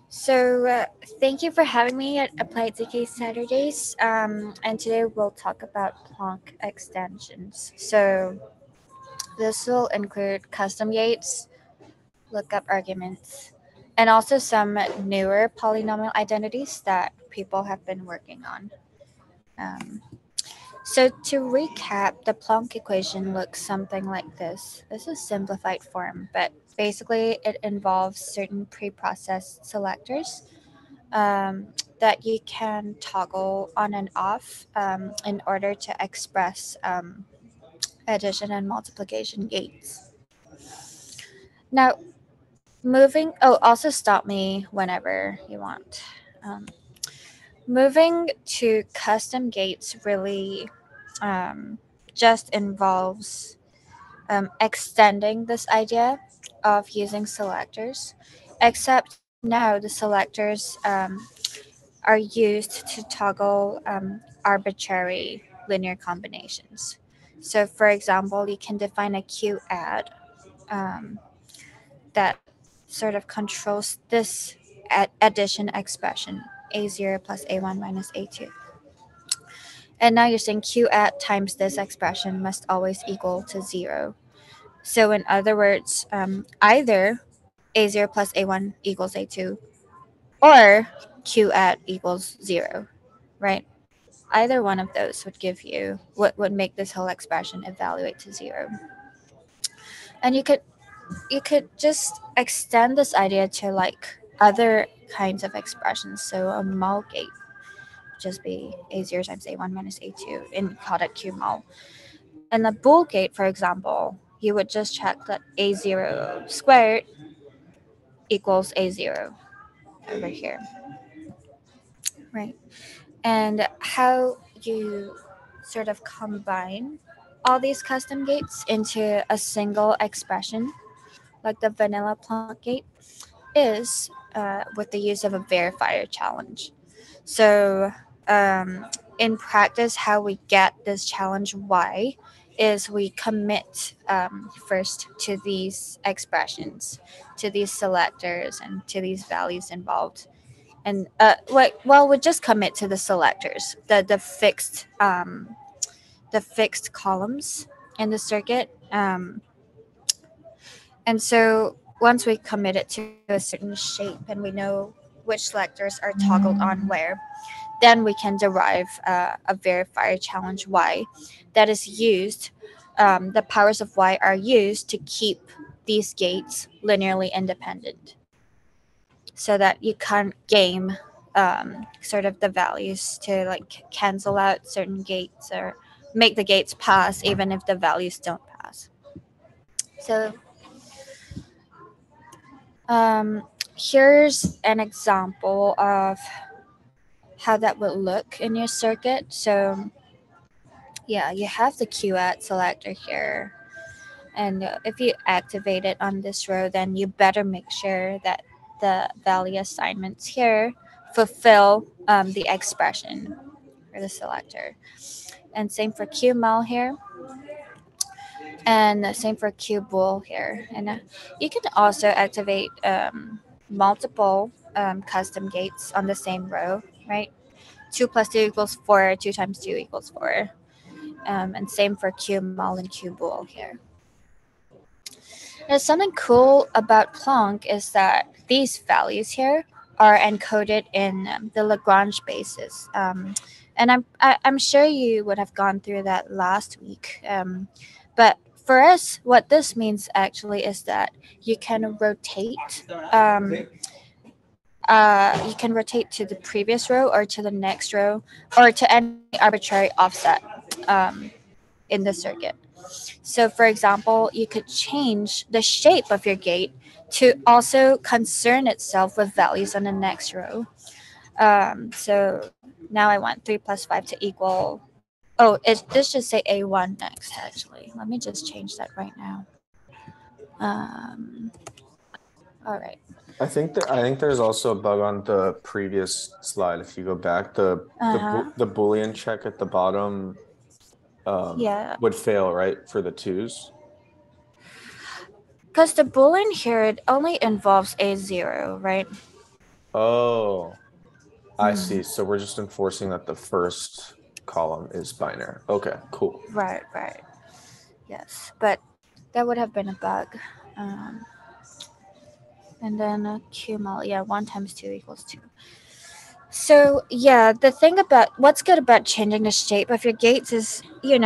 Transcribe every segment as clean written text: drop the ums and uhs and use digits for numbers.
Thank you for having me at Applied DK Saturdays. And today we'll talk about PlonK extensions. This will include custom gates, lookup arguments, and also some newer polynomial identities that people have been working on. Um, to recap, the Planck equation looks something like this. This is simplified form, but basically it involves certain preprocessed selectors um, that you can toggle on and off in order to express addition and multiplication gates. Now, also stop me whenever you want. Um, Moving to custom gates really um, just involves extending this idea of using selectors, except now the selectors are used to toggle arbitrary linear combinations. So, for example, you can define a Q add um, that sort of controls this addition expression a0 plus a1 minus a2. And now you're saying Q add times this expression must always equal to 0. So, in other words, either a0 plus a1 equals a2 or Q add equals 0, right? Either one of those would give you what would make this whole expression evaluate to 0. And you could just extend this idea to like other kinds of expressions. So a mul gate would just be a0 times a1 minus a2 and call it q mul. And a bool gate, for example, you would just check that a0 squared equals a0 over here, right? And how you sort of combine all these custom gates into a single expression, like the vanilla Planck gate, is with the use of a verifier challenge. So, um, in practice, how we get this challenge y is we commit first to these expressions, to these selectors, and to these values involved. And we just commit to the selectors, the fixed columns in the circuit. And so once we commit it to a certain shape and we know which selectors are toggled on where, then we can derive a verifier challenge y that is used. The powers of y are used to keep these gates linearly independent, so that you can't game sort of the values to like cancel out certain gates or make the gates pass even if the values don't pass. So um, here's an example of how that would look in your circuit. So yeah, you have the QAT selector here. And if you activate it on this row, then you better make sure that the value assignments here fulfill the expression for the selector. And same for QML here. And same for QBool here. And you can also activate multiple custom gates on the same row, right? 2 plus 2 equals 4, 2 times 2 equals 4. And same for QML and QBool here. Now, something cool about PlonK is that these values here are encoded in the Lagrange basis. And I'm sure you would have gone through that last week. But for us, what this means actually is that you can rotate. You can rotate to the previous row or to the next row or to any arbitrary offset um, in the circuit. So, for example, you could change the shape of your gate to also concern itself with values on the next row. So now I want 3 plus 5 to equal. Oh, this should say A1 next, actually. Let me just change that right now. Um, all right. I think there's also a bug on the previous slide. If you go back, the Boolean check at the bottom Yeah. would fail, right, for the twos. Because the Boolean here, it only involves A0, right? Oh, I see. So we're just enforcing that the first column is binary. Okay, cool. Right, right. Yes, but that would have been a bug. Um, and then cumul, yeah, 1 times 2 equals 2. So yeah, the thing about what's good about changing the shape of your gates is,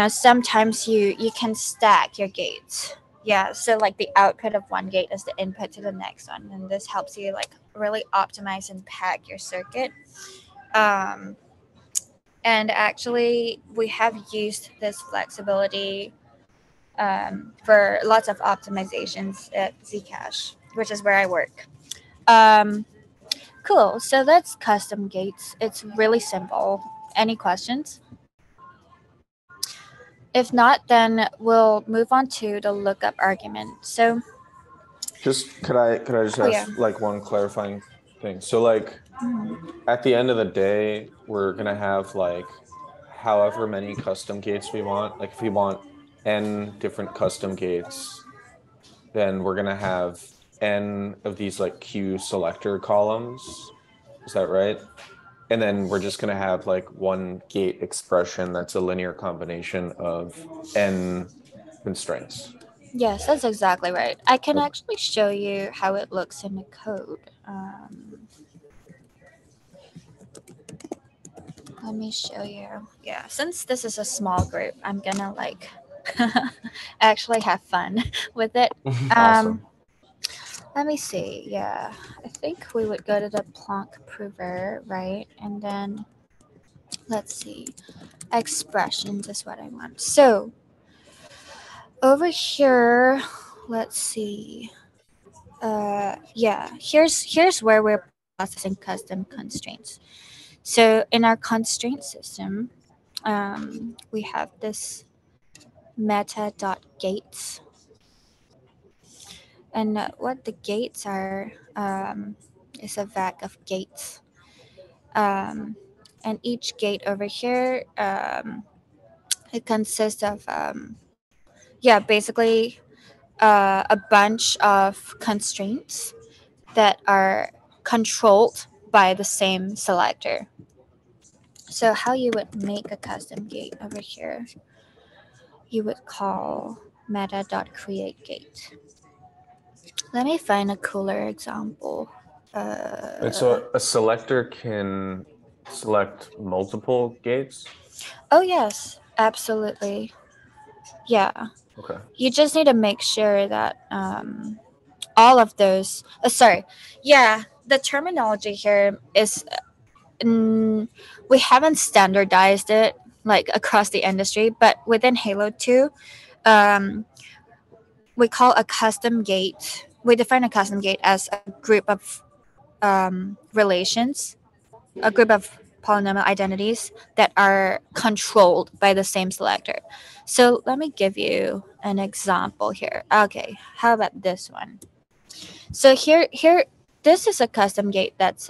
sometimes you can stack your gates. Yeah, so like the output of one gate is the input to the next one, and this helps you like really optimize and pack your circuit. Um, and actually, we have used this flexibility for lots of optimizations at Zcash, which is where I work. Um, cool. So that's custom gates. It's really simple. Any questions? If not, then we'll move on to the lookup argument. So, Just could I just oh yeah. ask like one clarifying thing? So like at the end of the day, we're gonna have like however many custom gates we want. Like if we want n different custom gates, then we're gonna have n of these like Q selector columns. Is that right? And then we're just gonna have like one gate expression that's a linear combination of n constraints. Yes, that's exactly right. I can Okay. actually show you how it looks in the code. Let me show you. Yeah, since this is a small group, I'm gonna like actually have fun with it. Um, Awesome. Let me see. Yeah, I think we would go to the PlonK prover, right? And then let's see. Expressions is what I want. So over here, let's see. Yeah, here's where we're processing custom constraints. So in our constraint system, we have this meta.gates, and what the gates are is a vec of gates. Um, and each gate over here, it consists of, yeah, basically a bunch of constraints that are controlled by the same selector. So how you would make a custom gate over here, you would call meta.createGate. Let me find a cooler example. And Uh, so a selector can select multiple gates. oh, yes, absolutely. Yeah. Okay. You just need to make sure that all of those, sorry, yeah, the terminology here is, we haven't standardized it like across the industry, but within Halo 2, um, we call a custom gate, we define a custom gate as a group of relations, a group of polynomial identities that are controlled by the same selector. So let me give you an example here. Okay, how about this one? So here, this is a custom gate that's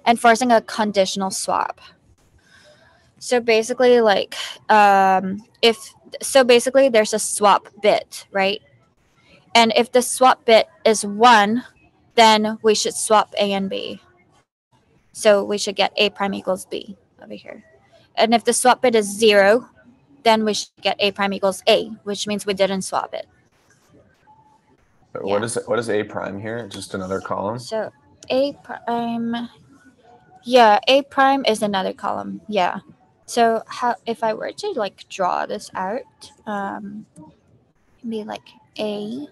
enforcing a conditional swap. So basically, like, if so, basically, there's a swap bit, right? And if the swap bit is 1, then we should swap A and B. So we should get A prime equals B over here. And if the swap bit is 0, then we should get A prime equals A, which means we didn't swap it. Yeah. What is A prime here? Just another column? So A prime, yeah, A prime is another column. Yeah. So how if I were to like draw this out, it'd be like A,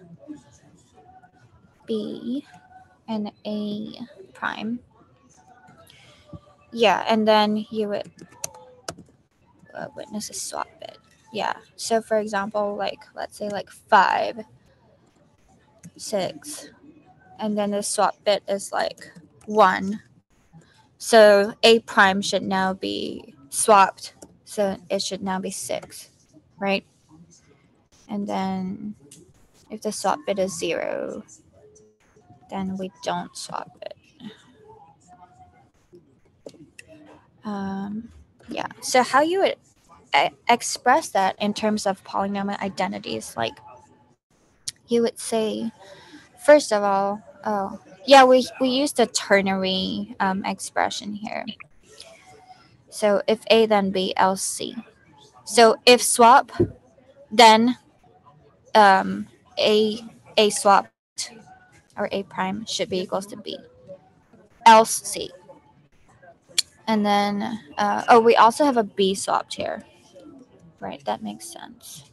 B, and A prime. Yeah, and then you would witness a swap bit. Yeah. So for example, like let's say like 5, 6, and then the swap bit is like 1. So A prime should now be swapped. So it should now be 6, right? And then if the swap bit is 0, then we don't swap it. Um, yeah. So how you would express that in terms of polynomial identities, like you would say, first of all, oh Yeah, we use the ternary expression here. So if A then B else C. So if swap, then um, A A swapped or A prime should be equals to B. Else C. And then oh, we also have a B swapped here. Right, that makes sense.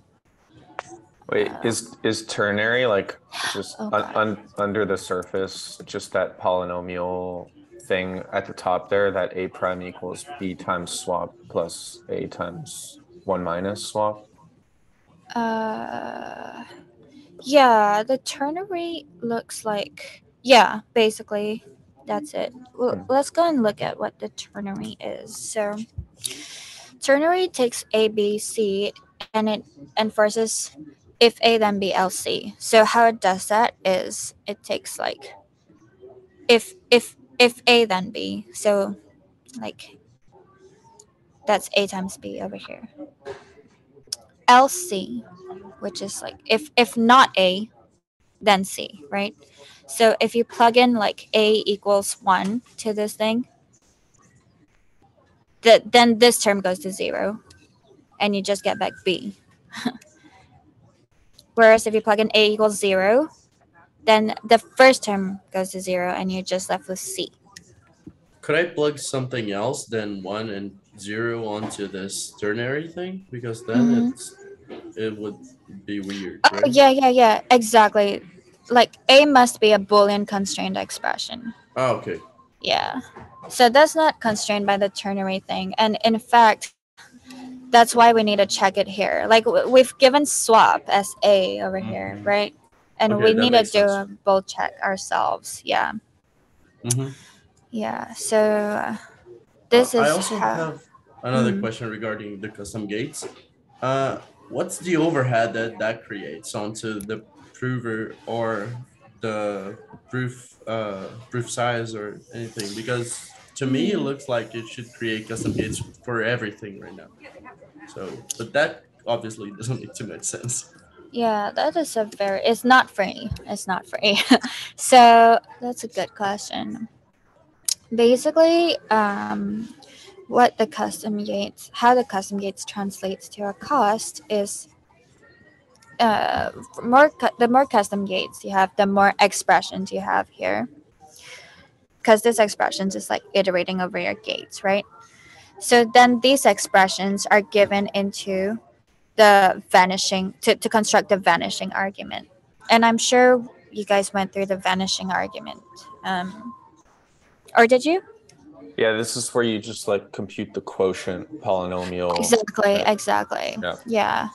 Wait, is ternary like just Oh god. under the surface, just that polynomial thing at the top there, that A prime equals B times swap plus A times 1 minus swap? Uh, yeah, the ternary looks like, yeah, basically that's it. Well, Hmm. let's go and look at what the ternary is. So ternary takes A, B, C, and it enforces if A then B else C. So how it does that is it takes like if A then B. So like that's A times B over here. Else C, which is like if not A, then C, right? So if you plug in like A equals 1 to this thing, then this term goes to 0 and you just get back B. Whereas if you plug in A equals 0, then the first term goes to 0 and you're just left with C. Could I plug something else than 1 and 0 onto this ternary thing? Because then Mm-hmm. it would be weird, Oh, right? yeah, exactly. Like A must be a Boolean constrained expression. Oh, okay. Yeah. So that's not constrained by the ternary thing. And in fact, that's why we need to check it here. Like we've given swap as A over here, Hmm. right? And Okay, we that need to makes do sense. a bold check ourselves. Yeah. Hmm. Yeah. So this I is also how. have another Mm, question regarding the custom gates. What's the overhead that creates onto the prover or the proof size or anything? Because to me, it mm. looks like it should create custom gates for everything right now. So, but that obviously doesn't make too much sense. Yeah, that is a very. It's not free. It's not free. So that's a good question. Basically, what the custom gates, how the custom gates translates to a cost is the more custom gates you have, the more expressions you have here. Because this expressions is like iterating over your gates, right? So then these expressions are given into the vanishing to construct the vanishing argument. And I'm sure you guys went through the vanishing argument. Or did you? Yeah, this is where you just like compute the quotient polynomial. Exactly, Right? exactly. Yeah. Yeah.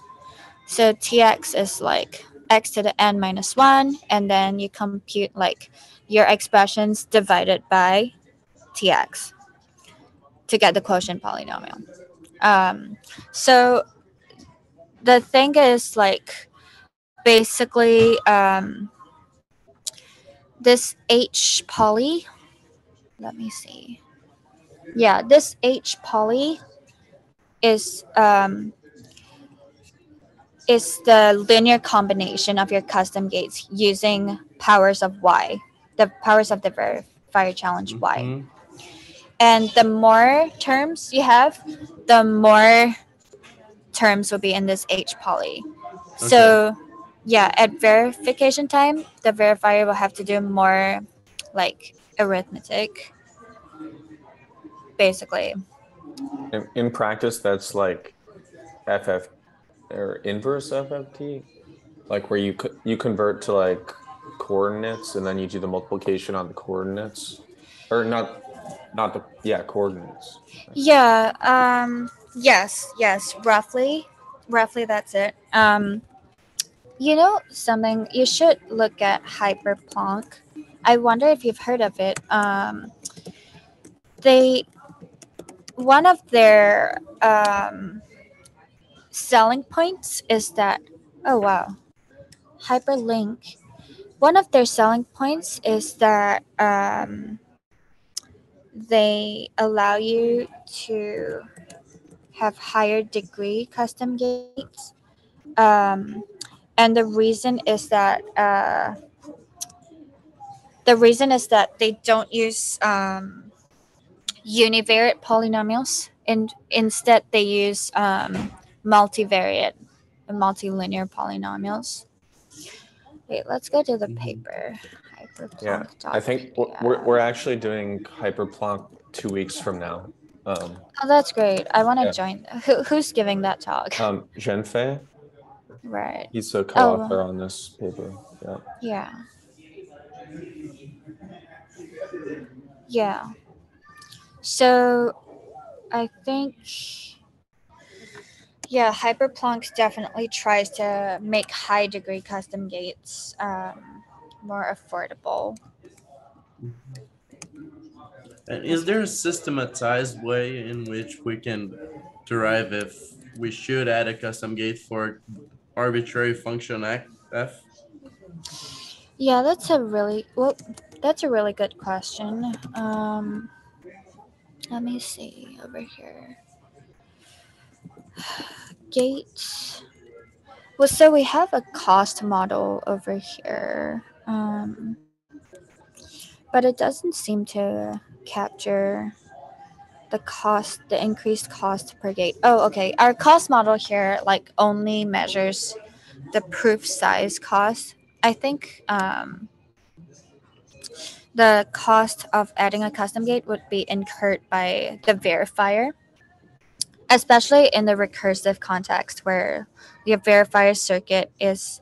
So tx is like x to the n minus 1, and then you compute like your expressions divided by tx to get the quotient polynomial. Um, so the thing is like basically this h poly, let me see. Yeah, this h poly is is the linear combination of your custom gates using powers of y, the powers of the verifier challenge y. Hmm. And the more terms you have, the more terms will be in this H poly. Okay. So yeah, at verification time, the verifier will have to do more like arithmetic, basically. In practice, that's like FF or inverse FFT, like where you convert to like coordinates and then you do the multiplication on the coordinates, or not the yeah coordinates. Yeah, yes, roughly that's it. You know something, you should look at Hyperplunk. I wonder if you've heard of it. They one of their selling points is that, oh wow, hyperlink, one of their selling points is that they allow you to have higher degree custom gates, and the reason is that The reason is that they don't use univariate polynomials, and instead they use multivariate and multilinear polynomials. Wait, let's go to the Mhm. paper. Yeah, Hyperplunk I doc. think Yeah. we're actually doing Hyperplunk 2 weeks from now. Oh, that's great. I want to Yeah. join. Who's giving that talk? Zhenfei, Right. he's a Oh, co-author on this paper. Yeah. yeah. Yeah. So I think, yeah, Hyperplunk definitely tries to make high degree custom gates more affordable. Mhm. And is there a systematized way in which we can derive if we should add a custom gate for arbitrary function f? Yeah, that's a really good question. Let me see over here. Gates. Well, so we have a cost model over here, but it doesn't seem to capture the increased cost per gate. Oh, okay. Our cost model here like only measures the proof size cost. I think the cost of adding a custom gate would be incurred by the verifier, especially in the recursive context where your verifier circuit is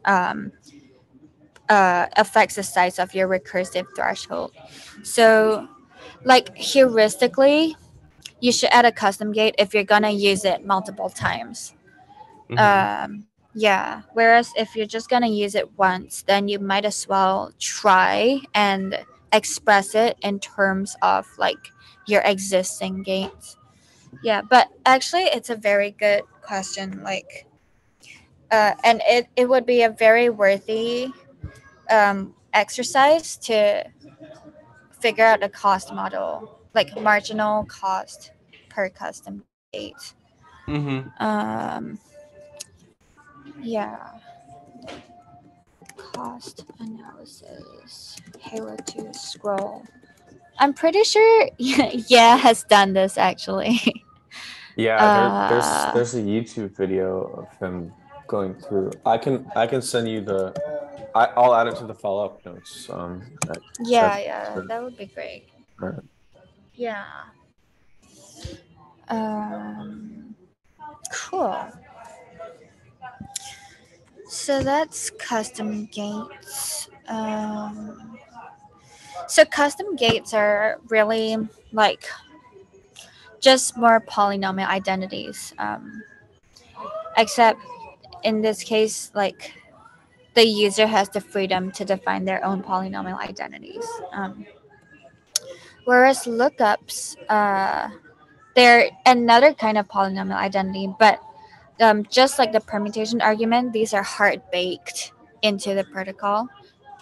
affects the size of your recursive threshold. So, like heuristically, you should add a custom gate if you're gonna use it multiple times. Hmm. Yeah. Whereas if you're just gonna use it once, then you might as well try and express it in terms of like your existing gates. Yeah, but actually, it's a very good question. Like, and it would be a very worthy exercise to figure out a cost model, like marginal cost per custom gate. Hmm. Um, yeah, cost analysis. Halo 2 scroll. I'm pretty sure yeah has done this actually. Yeah, uh, there's a YouTube video of him going through. I can send you I'll add it to the follow-up notes. That yeah, that yeah, that would be great. Yeah. Um, cool. So that's custom gates. So custom gates are really like just more polynomial identities. Except in this case, like the user has the freedom to define their own polynomial identities. Whereas lookups, they're another kind of polynomial identity, but just like the permutation argument, these are hard baked into the protocol,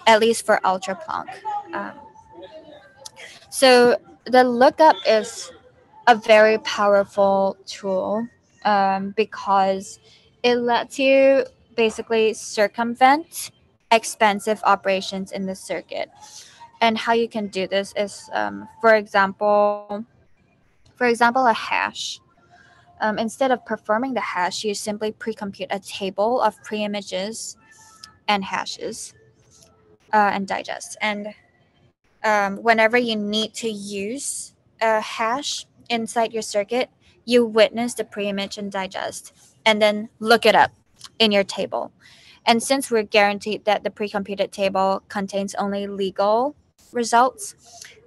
at least for ultra Plonk. Um, so the lookup is a very powerful tool because it lets you basically circumvent expensive operations in the circuit. And how you can do this is, for example, a hash. Instead of performing the hash, you simply pre-compute a table of pre-images and hashes and digest. And whenever you need to use a hash inside your circuit, you witness the pre-image and digest, and then look it up in your table. And since we're guaranteed that the pre-computed table contains only legal results,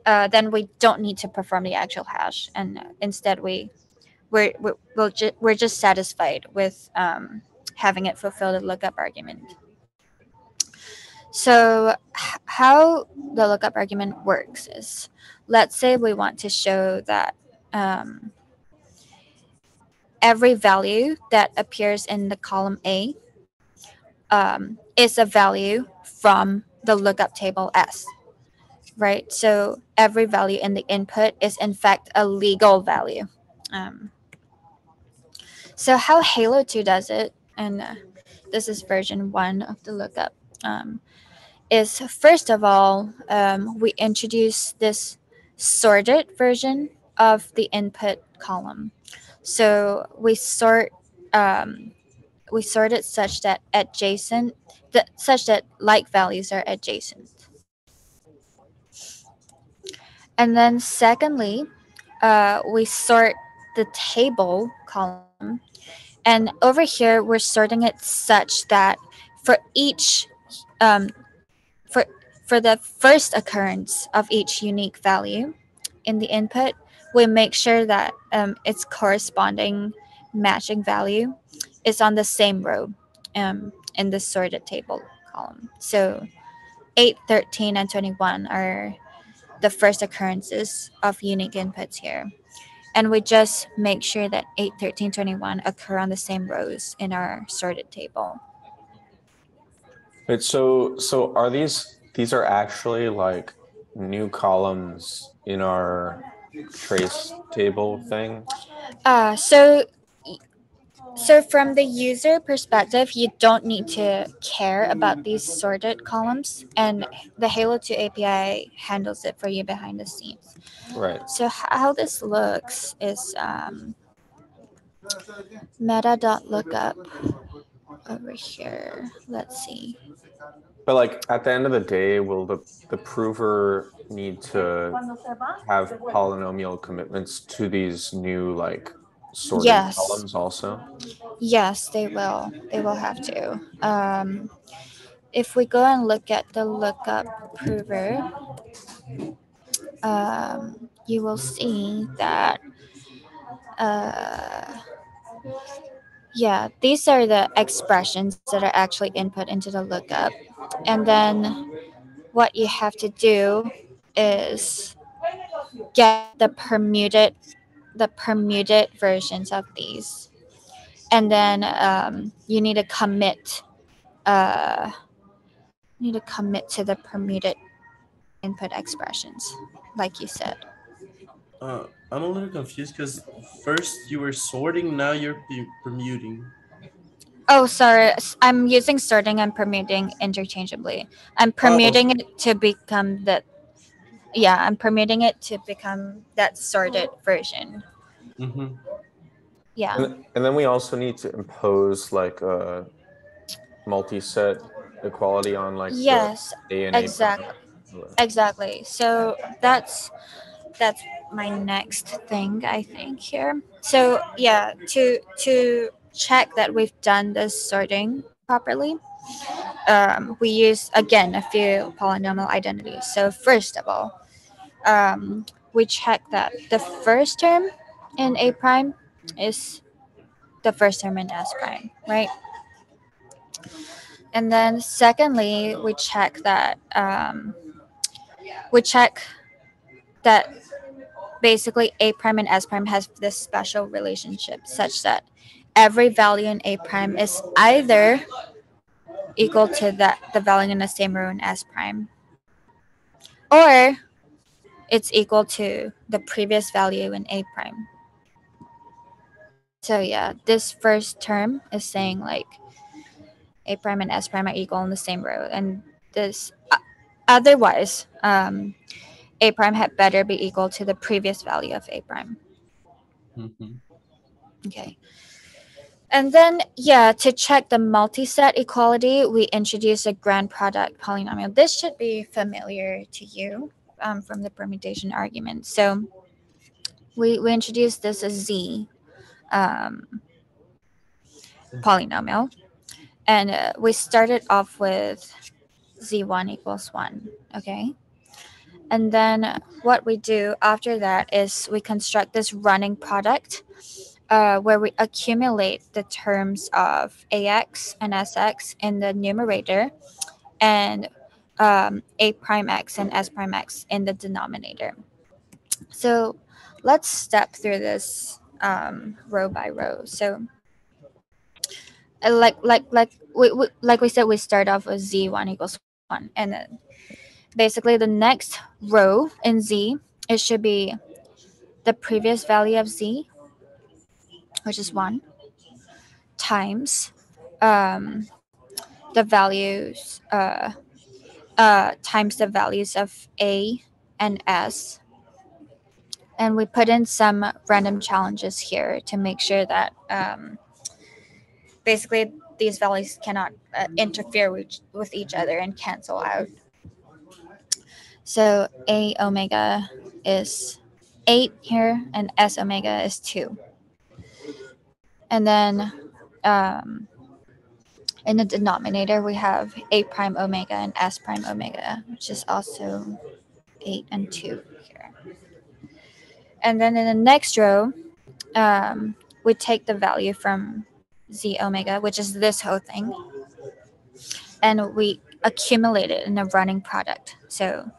then we don't need to perform the actual hash, and instead we're just satisfied with having it fulfill the lookup argument. So, how the lookup argument works is, let's say we want to show that um, every value that appears in the column A is a value from the lookup table S, right? So, every value in the input is in fact a legal value. Um, so, how Halo 2 does it, and this is version 1 of the lookup. Um, is first of all, we introduce this sorted version of the input column. So um, we sort it such that like values are adjacent. And then secondly, we sort the table column, and over here we're sorting it such that for each um, for for the first occurrence of each unique value in the input, we make sure that its corresponding matching value is on the same row in the sorted table column. So 8, 13, and 21 are the first occurrences of unique inputs here. And we just make sure that 8, 13, 21 occur on the same rows in our sorted table. Wait, so are these are actually like new columns in our trace table thing? Uh, so So from the user perspective, you don't need to care about these sorted columns, and the Halo 2 API handles it for you behind the scenes. Right. So how this looks is meta.lookup over here. Let's see. But like at the end of the day, will the prover need to have polynomial commitments to these new like sorted Yes, columns also? yes, they will. They will have to. If we go and look at the lookup prover, you will see that uh, yeah, these are the expressions that are actually input into the lookup. And then what you have to do is get the permuted versions of these. And then uh, you need to commit to the permuted input expressions, like you said. I'm a little confused because first you were sorting, now you're permuting. Oh, sorry. I'm using sorting and permuting interchangeably. I'm Oh. permuting it to become the yeah, I'm permitting it to become that sorted version. Mm-hmm. Yeah. And then we also need to impose like a multi-set equality on like the Yes, A and A exactly. prime. Exactly. So that's my next thing I think here. So yeah, to check that we've done this sorting properly, we use again a few polynomial identities. So first of all, we check that the first term in A prime is the first term in S prime, right? And then secondly, we check that basically A prime and S prime has this special relationship such that every value in A prime is either equal to the value in the same row in S prime, or it's equal to the previous value in A prime. So yeah, this first term is saying like A prime and S prime are equal in the same row, and this otherwise A prime had better be equal to the previous value of A prime. Mm-hmm. Okay. And then, yeah, to check the multi-set equality, we introduce a grand product polynomial. This should be familiar to you from the permutation argument. So we introduced this as Z um, polynomial. And we started off with Z1 equals 1. Okay. And then what we do after that is we construct this running product where we accumulate the terms of AX and SX in the numerator and A prime X and S prime X in the denominator. So let's step through this row by row. So like we said, we start off with Z1 equals 1. And then basically the next row in Z, it should be the previous value of Z, which is 1, times the values times the values of A and S. And we put in some random challenges here to make sure that basically these values cannot interfere with each other and cancel out. So A omega is 8 here, and S omega is 2. And then in the denominator, we have A prime omega and S prime omega, which is also 8 and 2 here. And then in the next row, we take the value from Z omega, which is this whole thing, and we accumulate it in a running product. So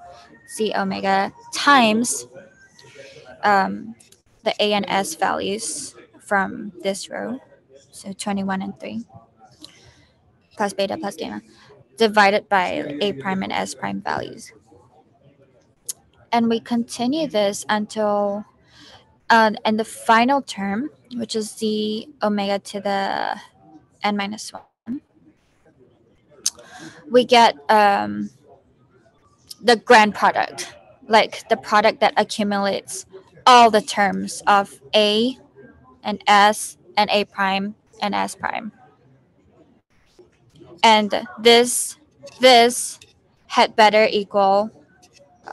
Z omega times the A and S values from this row, so 21 and 3, plus beta plus gamma, divided by A prime and S prime values. And we continue this until, and the final term, which is Z omega to the n minus 1, we get the grand product, like the product that accumulates all the terms of A and S and A prime and S prime. And this had better equal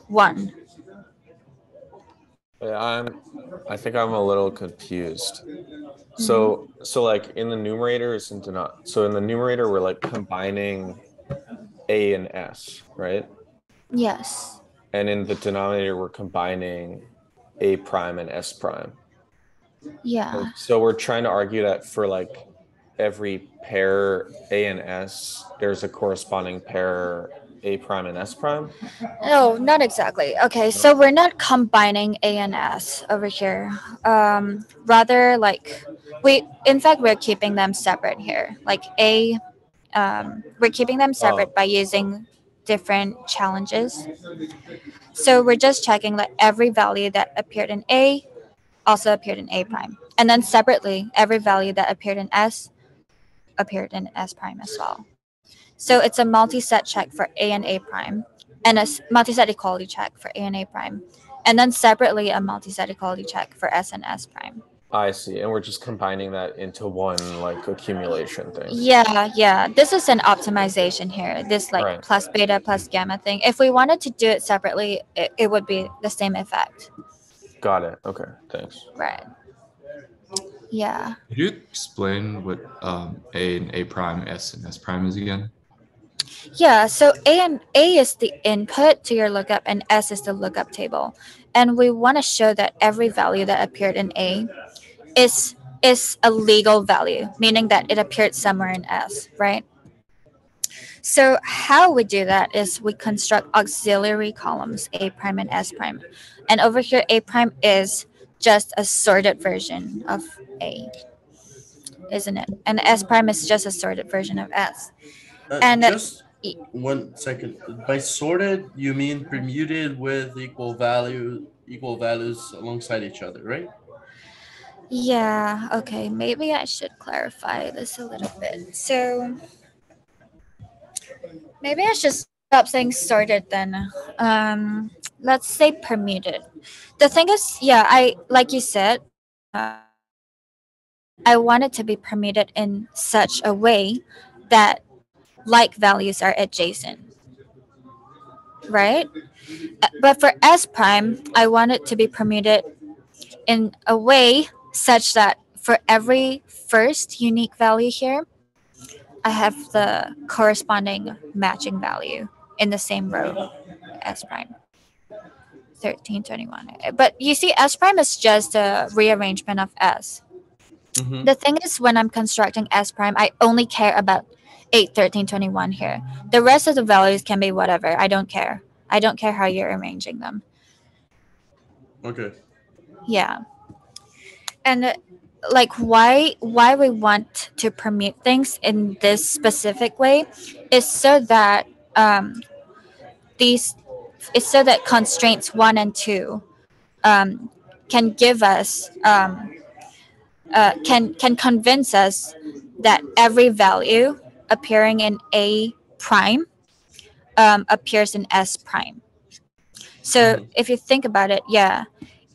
1. Yeah, I think I'm a little confused. So like in the numerator is in so in the numerator we're like combining A and S, right? Yes. And in the denominator we're combining A prime and S prime. Yeah. So we're trying to argue that for like every pair A and S, there's a corresponding pair A prime and S prime. No, not exactly. Okay, so we're not combining A and S over here. Rather, like in fact, we're keeping them separate here. Like we're keeping them separate by using different challenges. So we're just checking that every value that appeared in A also appeared in A prime, and then separately, every value that appeared in S appeared in S prime as well. So it's a multi-set check for A and A prime, and a multi-set equality check for A and A prime, and then separately a multi-set equality check for S and S prime. I see. And we're just combining that into one like accumulation thing. Yeah. This is an optimization here. This like Right. plus beta plus gamma thing. If we wanted to do it separately, it would be the same effect. Got it. Okay. Thanks. Right. Yeah. Could you explain what A and A prime, S and S prime is again? Yeah, so A is the input to your lookup and S is the lookup table. And we want to show that every value that appeared in A is a legal value, meaning that it appeared somewhere in S, right? So how we do that is we construct auxiliary columns, A prime and S prime. And over here, A prime is just a sorted version of A, isn't it? And S prime is just a sorted version of S. And just 1 second. By sorted, you mean permuted with equal values alongside each other, right? Yeah, okay, maybe I should clarify this a little bit. So maybe I should stop saying sorted then. Let's say permuted. The thing is, yeah, I like you said, I want it to be permuted in such a way that like values are adjacent, right? But for S prime, I want it to be permuted in a way such that for every first unique value here, I have the corresponding matching value in the same row, S prime. 1321. But you see, S prime is just a rearrangement of S. Mm-hmm. The thing is, when I'm constructing S prime, I only care about 8, 13, 21 here. The rest of the values can be whatever. I don't care. I don't care how you're arranging them. Okay. Yeah. And like why we want to permute things in this specific way is so that constraints 1 and 2 can give us can convince us that every value appearing in A prime appears in S prime. So if you think about it, yeah,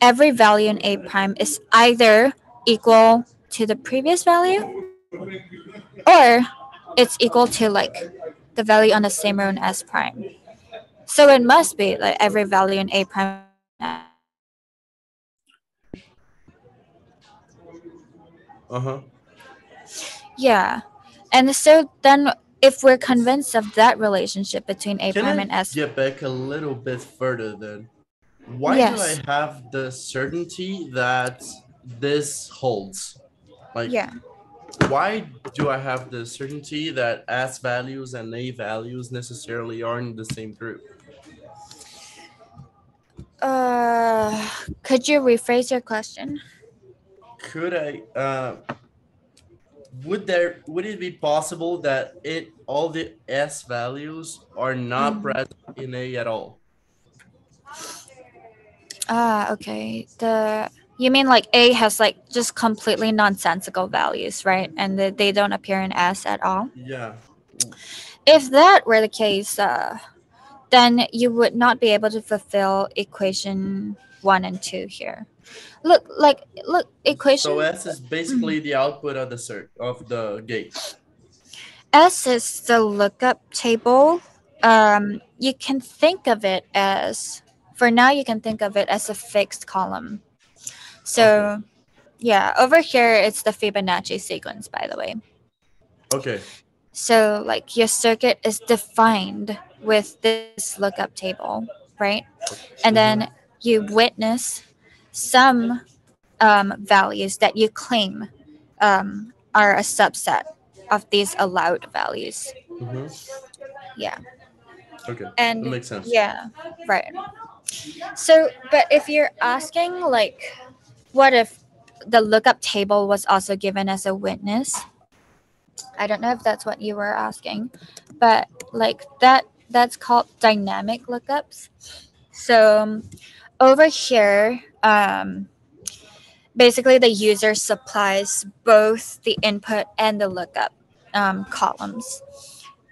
every value in A prime is either equal to the previous value or it's equal to like the value on the same row in S prime. So it must be like every value in A prime is equal to S prime. Uh-huh. Yeah. And so then if we're convinced of that relationship between A Can prime I and S, get back a little bit further then? Why do I yes. have the certainty that this holds? Like, Yeah. why do I have the certainty that S values and A values necessarily are in the same group? Could you rephrase your question? Could I would it be possible that it all the S values are not present in A at all? Okay. You mean like A has like just completely nonsensical values, right? And they don't appear in S at all. Yeah. If that were the case, then you would not be able to fulfill equation 1 and 2 here. Look, So equation S is basically the output of the of the gate. S is the lookup table. You can think of it as, for now, you can think of it as a fixed column. So, Okay. yeah, over here, it's the Fibonacci sequence, by the way. Okay. So, like, your circuit is defined with this lookup table, right? And then Mm-hmm. you witness some values that you claim are a subset of these allowed values. Mm-hmm. Yeah. Okay. That And makes sense. yeah, right. So, but if you're asking, like, what if the lookup table was also given as a witness? I don't know if that's what you were asking, but like that's called dynamic lookups. So over here, basically the user supplies both the input and the lookup columns,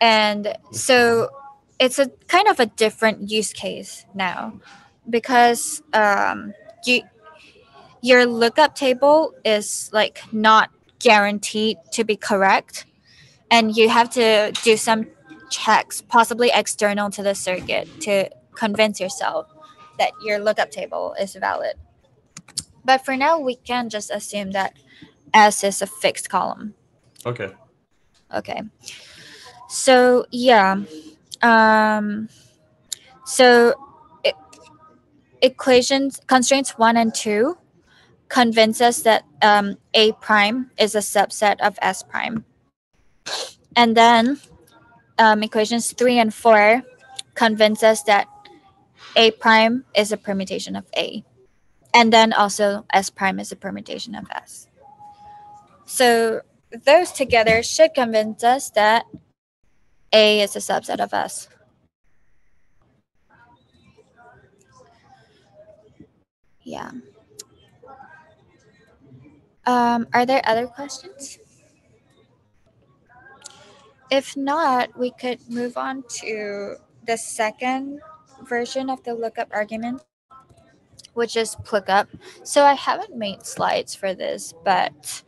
and so it's a kind of a different use case now because you your lookup table is like not guaranteed to be correct, and you have to do some checks possibly external to the circuit to convince yourself that your lookup table is valid. But for now we can just assume that S is a fixed column. Okay. Okay, so yeah, um so e- equations constraints 1 and 2 convince us that A prime is a subset of S prime. And then equations 3 and 4 convince us that A prime is a permutation of A. And then also S prime is a permutation of S. So those together should convince us that A is a subset of S. Yeah. Are there other questions? If not, we could move on to the second version of the lookup argument, which is lookup. So I haven't made slides for this, but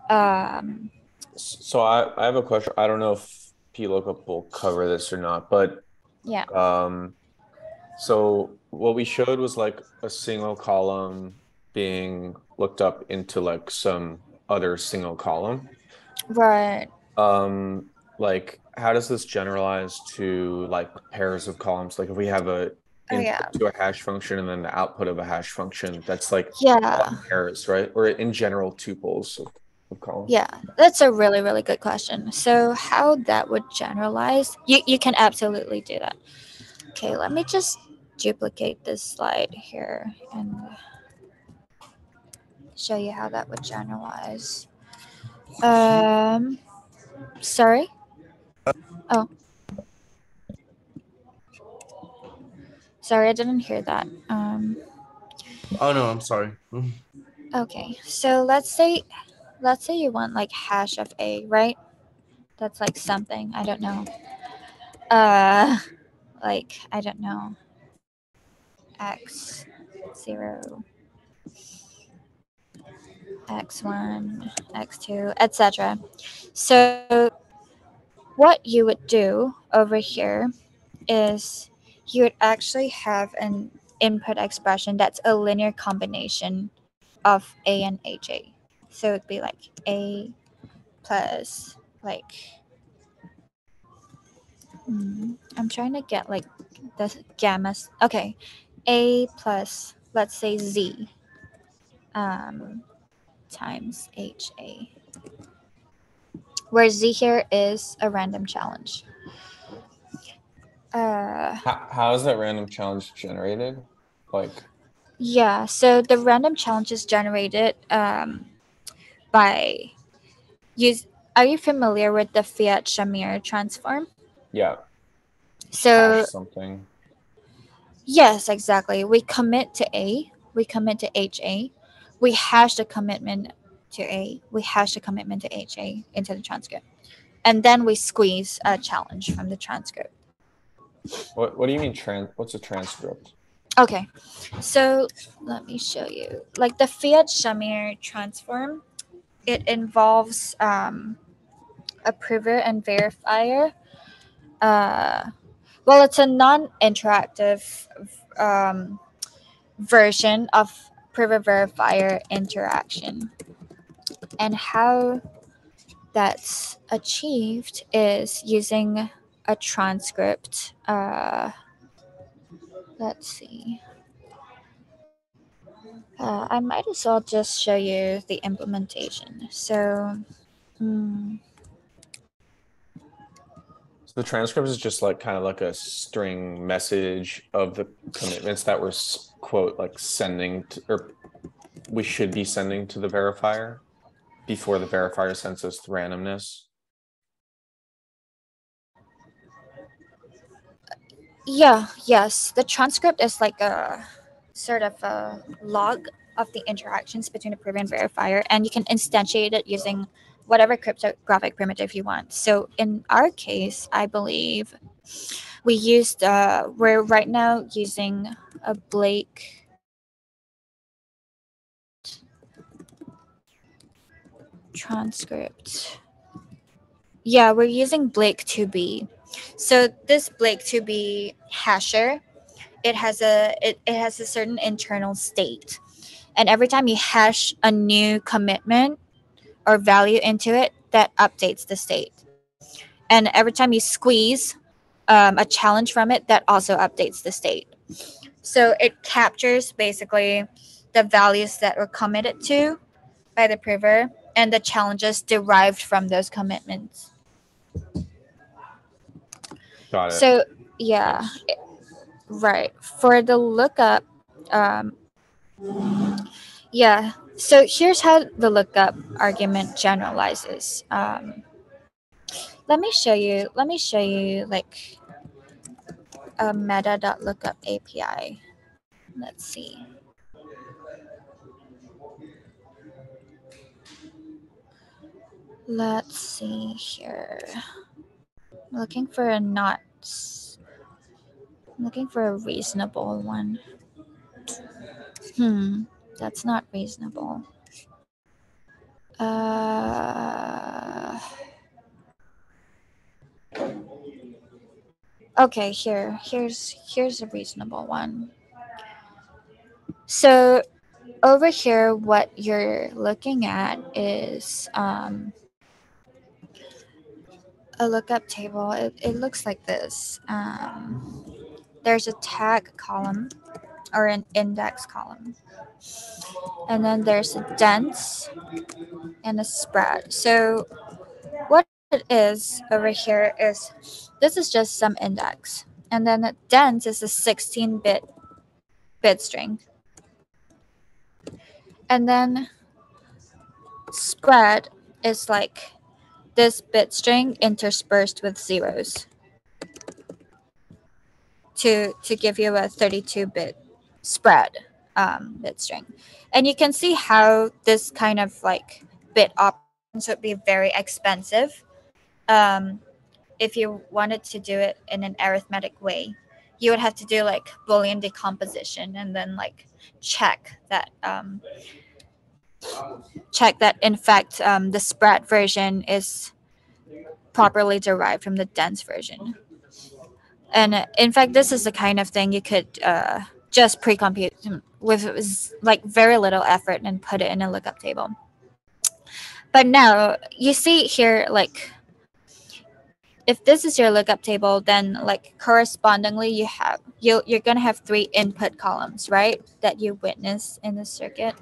um, So I have a question. I don't know if PLOOKUP will cover this or not, but yeah, so what we showed was like a single column being looked up into like some other single column. right. Like how does this generalize to like pairs of columns? Like if we have a Oh input yeah, to a hash function and then the output of a hash function, that's like yeah, pairs, right? Or in general tuples of columns. yeah. That's a really really good question. So how that would generalize? You can absolutely do that. Okay, let me just duplicate this slide here and show you how that would generalize. Um, sorry. Oh, sorry, I didn't hear that. Oh no, I'm sorry. Okay, so let's say you want like hash of A, right? That's like something I don't know. Uh, like, I don't know, x0, x1, x2, etc. So what you would do over here is you would actually have an input expression that's a linear combination of a and aj. So it'd be like a plus like I'm trying to get like the gammas. Okay, a plus let's say z times ha, where z here is a random challenge. How is that random challenge generated? Like, Yeah, so the random challenge is generated by use. Are you familiar with the Fiat Shamir transform? yeah, So hash something. yes, exactly. We commit to A, we commit to HA, we hash the commitment to A, we hash the commitment to HA into the transcript, and then we squeeze a challenge from the transcript. What do you mean what's a transcript? Okay, so let me show you. Like the Fiat Shamir transform, it involves a prover and verifier. Well, it's a non-interactive um, version of prover verifier interaction, and how that's achieved is using a transcript. Let's see. I might as well just show you the implementation. So, hmm, So the transcript is just like kind of like a string message of the commitments that we're quote like sending to, or we should be sending to the verifier before the verifier sends us the randomness. yeah, yes, the transcript is like a sort of a log of the interactions between the prover and verifier, and you can instantiate it using whatever cryptographic primitive you want. So in our case, I believe we're right now using a Blake transcript. Yeah, we're using Blake 2b. So this Blake 2b hasher, it has a certain internal state. And every time you hash a new commitment or value into it, that updates the state. And every time you squeeze a challenge from it, that also updates the state. So it captures basically the values that were committed to by the prover and the challenges derived from those commitments. Got it. So yeah, Thanks. right. For the lookup, yeah. So here's how the lookup argument generalizes. Let me show you. Let me show you like a meta.lookup API. Let's see. Let's see here. Looking for a not. Looking for a reasonable one. That's not reasonable. Uh. Okay, here's a reasonable one. So over here, what you're looking at is a lookup table. It looks like this. There's a tag column or an index column, and then there's a dense and a spread. So what it is over here is this is just some index, and then a dense is a 16-bit string, and then spread is like this bit string interspersed with zeros to give you a 32-bit spread bit string. And you can see how this kind of like bit operations would be very expensive if you wanted to do it in an arithmetic way. you would have to do like Boolean decomposition and then like check that in fact the spread version is properly derived from the dense version. And in fact, this is the kind of thing you could just pre-compute with like very little effort and put it in a lookup table. But now you see here, like if this is your lookup table, then like correspondingly you're gonna have 3 input columns, right? That you witness in the circuit.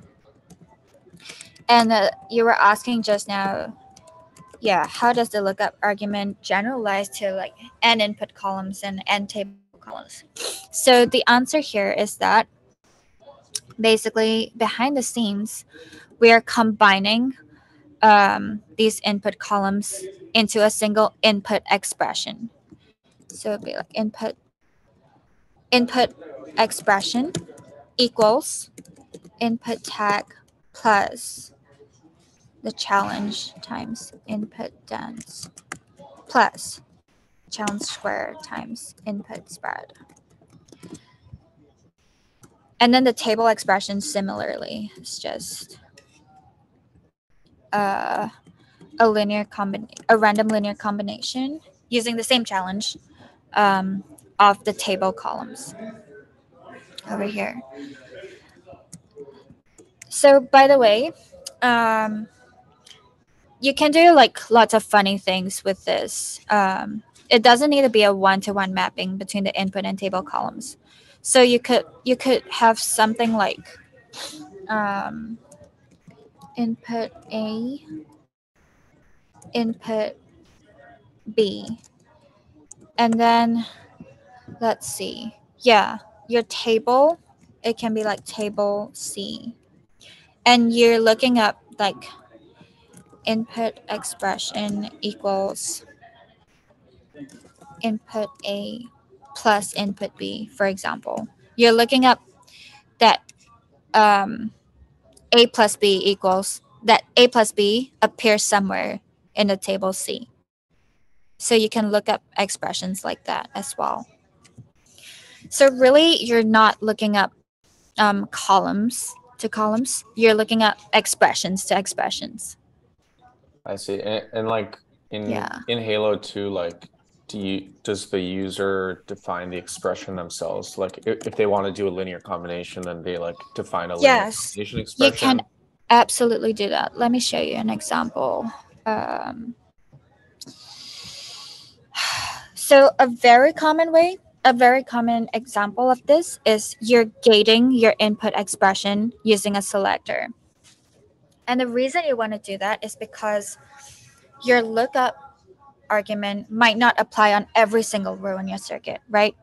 And you were asking just now, yeah, how does the lookup argument generalize to like n input columns and n table columns? So the answer here is that basically behind the scenes, we are combining these input columns into a single input expression. So it'd be like input expression equals input tag plus the challenge times input dense plus challenge square times input spread. And then the table expression similarly is just a random linear combination using the same challenge of the table columns over here. So by the way, you can do like lots of funny things with this. It doesn't need to be a one-to-one mapping between the input and table columns. So you could have something like input A, input B, and then let's see. Yeah, your table, it can be like table C. And you're looking up like input expression equals input A plus input B, for example. You're looking up that A plus B equals, that A plus B appears somewhere in the table C. So you can look up expressions like that as well. So really, you're not looking up columns to columns. You're looking at expressions to expressions. I see. And like Yeah. in Halo 2, like does the user define the expression themselves? Like if they want to do a linear combination, then they like define a linear Yes, combination you expression. can absolutely do that. Let me show you an example. So a very common example of this is you're gating your input expression using a selector. And the reason you want to do that is because your lookup argument might not apply on every single row in your circuit, right?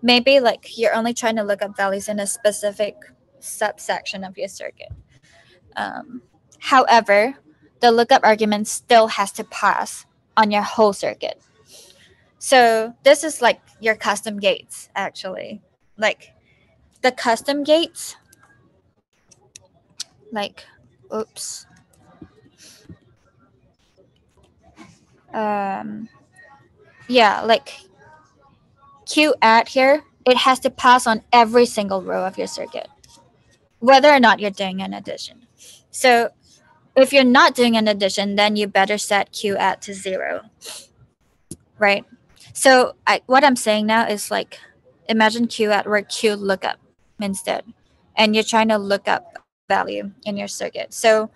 Maybe like you're only trying to look up values in a specific subsection of your circuit. However, the lookup argument still has to pass on your whole circuit. So this is like your custom gates, actually. Like the custom gates, like, oops. Yeah, like Q add here, it has to pass on every single row of your circuit, whether or not you're doing an addition. So if you're not doing an addition, then you better set Q add to 0, right? So what I'm saying now is like, imagine Q add where Q lookup instead, and you're trying to look up a value in your circuit. So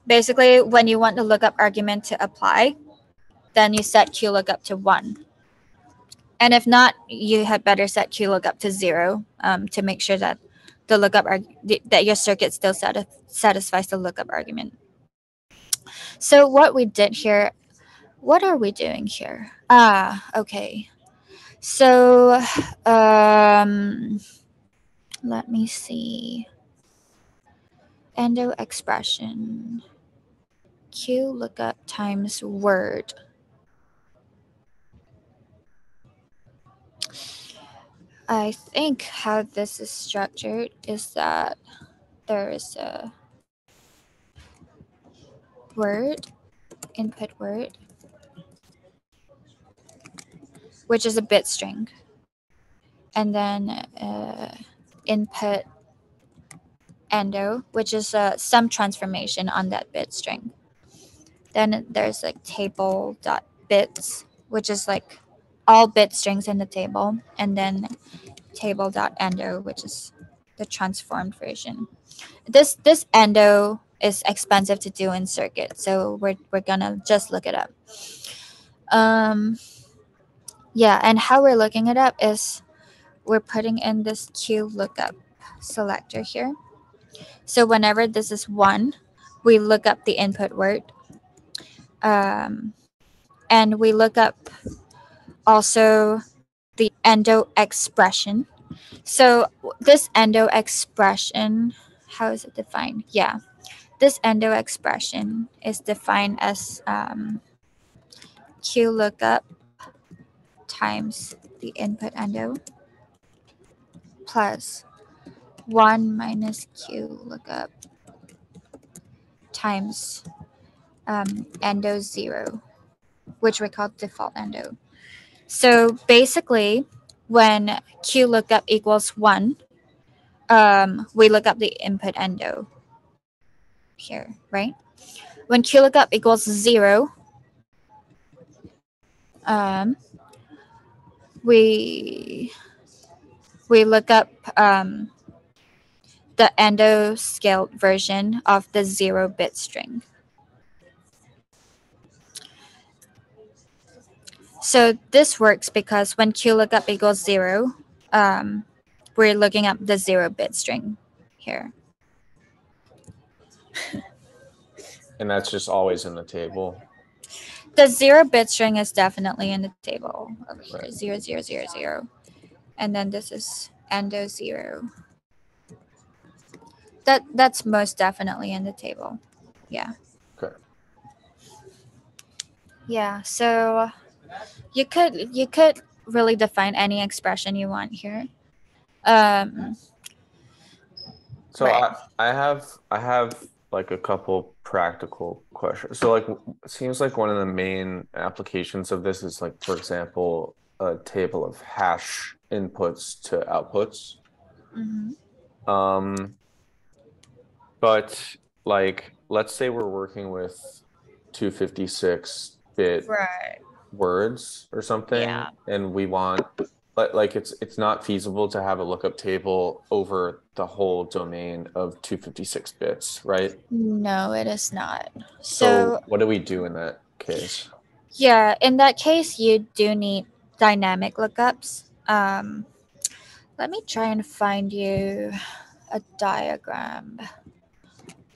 basically, when you want the lookup argument to apply, then you set Q lookup to 1. And if not, you had better set Q lookup to 0 to make sure that the lookup that your circuit still satisfies the lookup argument. So what we did here, what are we doing here? Okay. So let me see. Endo expression. Q lookup times word. I think how this is structured is that there is a word, input word, which is a bit string, and then input endo, which is some transformation on that bit string. Then there's like table.bits, which is like all bit strings in the table, and then table.endo, which is the transformed version. This endo is expensive to do in Circuit, so we're gonna just look it up. Yeah, and how we're looking it up is we're putting in this Q lookup selector here. So whenever this is 1, we look up the input word. And we look up also the endo expression. So this endo expression, how is it defined? Yeah, this endo expression is defined as Q lookup times the input endo plus 1 minus Q lookup times endo 0, which we call default endo. So basically, when Q lookup equals 1, we look up the input endo here, right? When Q lookup equals 0, we look up the endo scaled version of the 0-bit string. So this works because when Q lookup equals 0, we're looking up the 0-bit string here. And that's just always in the table. The 0-bit string is definitely in the table over here, Right. 0, 0, 0, 0. And then this is endo 0. That's most definitely in the table. Yeah. Okay. Yeah, so you could really define any expression you want here. So Right. I have like a couple practical questions. So like it seems like one of the main applications of this is like, for example, a table of hash inputs to outputs. Um, but like let's say we're working with 256-bit Right. words or something, Yeah. and we want like it's not feasible to have a lookup table over the whole domain of 256 bits, right? No, it is not. So So what do we do in that case? yeah, in that case, you do need dynamic lookups. Let me try and find you a diagram.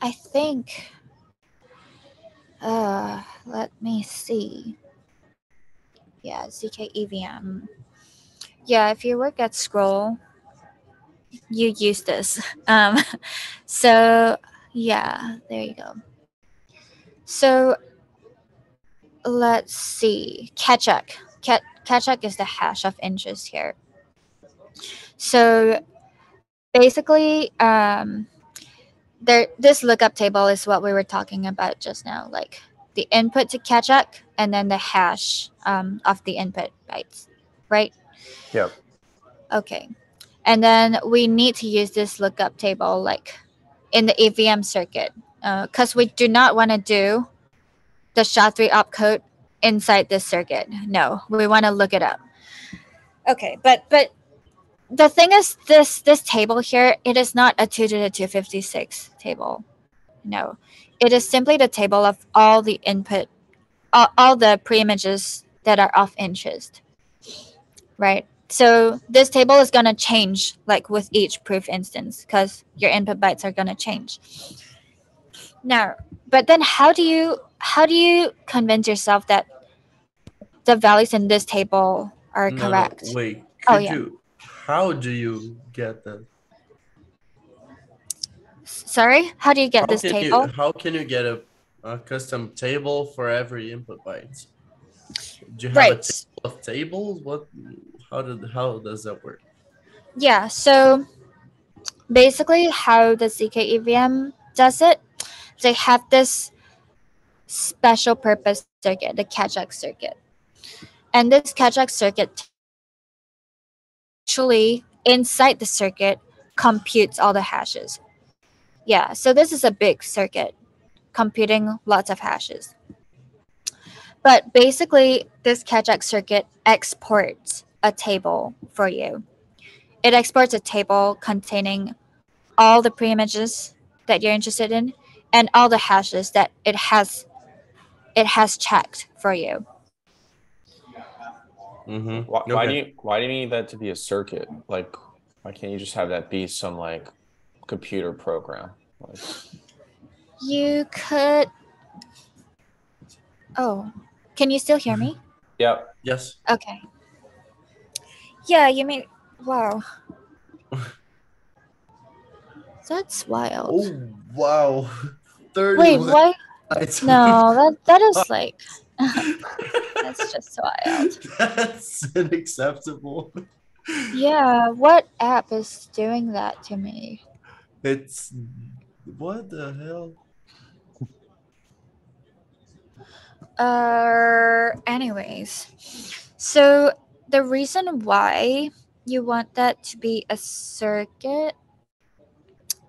I think. Let me see. Yeah, ZK EVM. Yeah, if you work at Scroll, you use this. So yeah, there you go. So let's see. Ketchup. Ketchup is the hash of interest here. So basically, this lookup table is what we were talking about just now, like the input to ketchup and then the hash of the input bytes, right? Yep. Okay. And then we need to use this lookup table like in the EVM circuit because we do not want to do the SHA-3 opcode inside this circuit. No, we want to look it up. Okay, but the thing is, this table here, it is not a 2 to the 256 table. No, it is simply the table of all the input, all the preimages that are of interest, right? So this table is gonna change like with each proof instance because your input bytes are gonna change. Now, but then how do you convince yourself that the values in this table are No, correct? wait. Oh Could yeah. you? How do you get that? Sorry, how do you get this table? How can you get a custom table for every input byte? Do you have a Right. table of tables? What? How does that work? Yeah. So basically, how the ZK EVM does it, they have this special purpose circuit, the catch-up circuit. And this Kajak circuit actually inside the circuit computes all the hashes. Yeah, so this is a big circuit computing lots of hashes. But basically, this Kajak circuit exports a table for you. It exports a table containing all the preimages that you're interested in and all the hashes that it has checked for you. Mm-hmm. Why do you need that to be a circuit? Like, why can't you just have that be some like computer program? Like, You could. Oh, can you still hear me? yep. Yes. Okay. Yeah, you mean. Wow, that's wild. Oh wow. Wait, 31 why? bytes. No, that is like. That's just wild. That's unacceptable. Yeah, what app is doing that to me? It's what the hell? Anyways, so the reason why you want that to be a circuit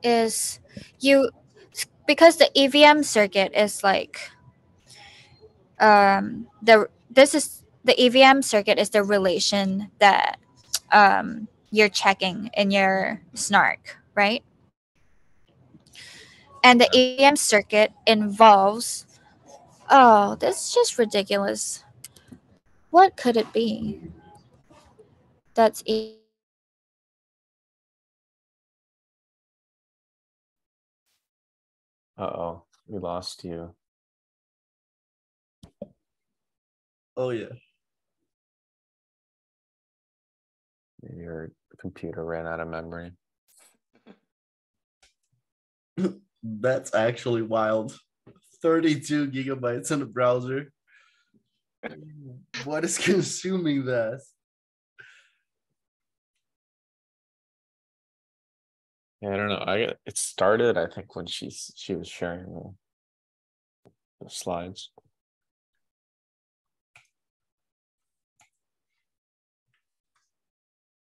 is you because the EVM circuit is like the EVM circuit is the relation that you're checking in your snark, right? And the EVM circuit involves this is just ridiculous. What could it be? That's Uh-oh, we lost you. Oh yeah. Your computer ran out of memory. That's actually wild. 32 gigabytes in the browser. What is consuming that? Yeah, I don't know. It started, I think, when she was sharing the slides.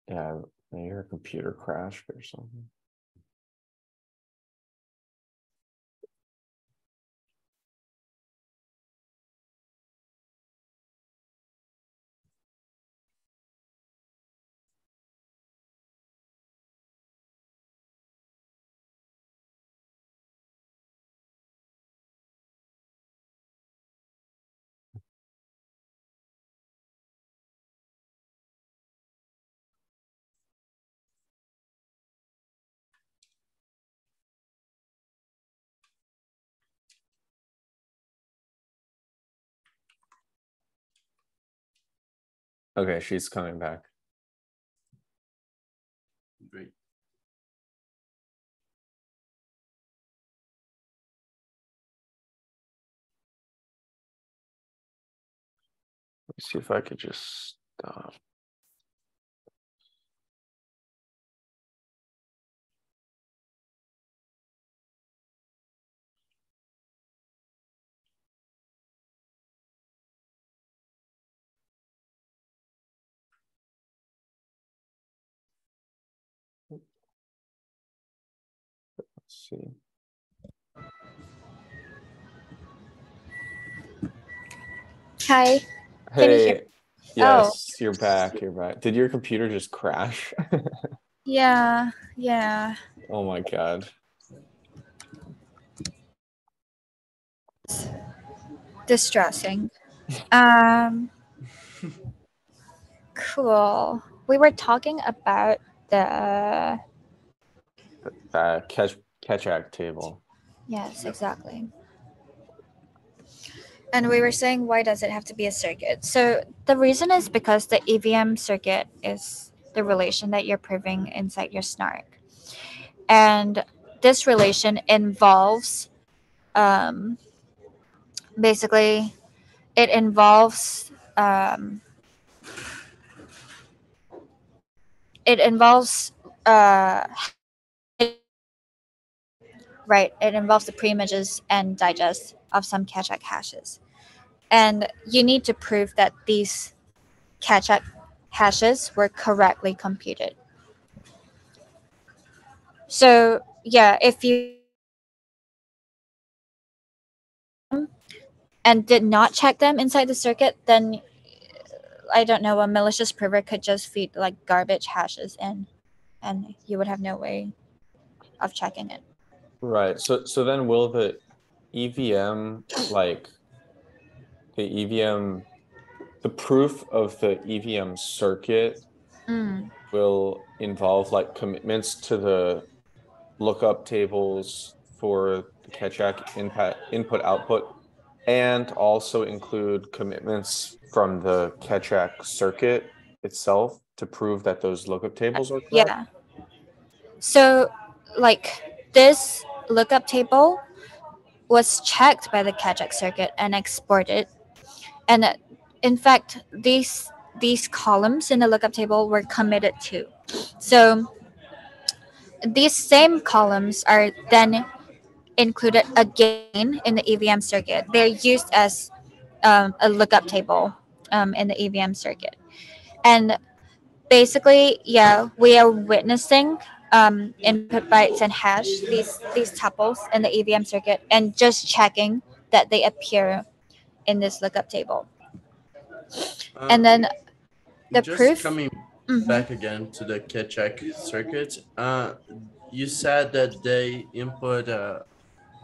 Yeah, maybe her computer crashed or something. Okay, she's coming back. Great. Let me see if I could just stop. Let's see. Hi. Can you hear? Hey, Oh, yes, you're back. You're back. Did your computer just crash? yeah, yeah. Oh my God. Distressing. Um, cool. We were talking about the Catch-act table. yes, exactly. And we were saying why does it have to be a circuit? So the reason is because the EVM circuit is the relation that you're proving inside your snark. And this relation involves basically it involves it involves uh, right, it involves the preimages and digest of some Kachak hashes. And you need to prove that these catch-up hashes were correctly computed. So yeah, if you and did not check them inside the circuit, then I don't know, a malicious prover could just feed like garbage hashes in, and you would have no way of checking it. Right. So then will the EVM like the EVM the proof of the EVM circuit Mm. will involve like commitments to the lookup tables for the Ketchak input output, and also include commitments from the Ketchak circuit itself to prove that those lookup tables are correct. Yeah. So, like, this lookup table was checked by the Kajak circuit and exported. And in fact, these columns in the lookup table were committed to. So these same columns are then included again in the EVM circuit. They're used as a lookup table in the EVM circuit. And basically, yeah, we are witnessing input bytes and hash, these tuples in the EVM circuit, and just checking that they appear in this lookup table. And then the Just proof. coming Mhm. back again to the Ketchak circuit, you said that they input a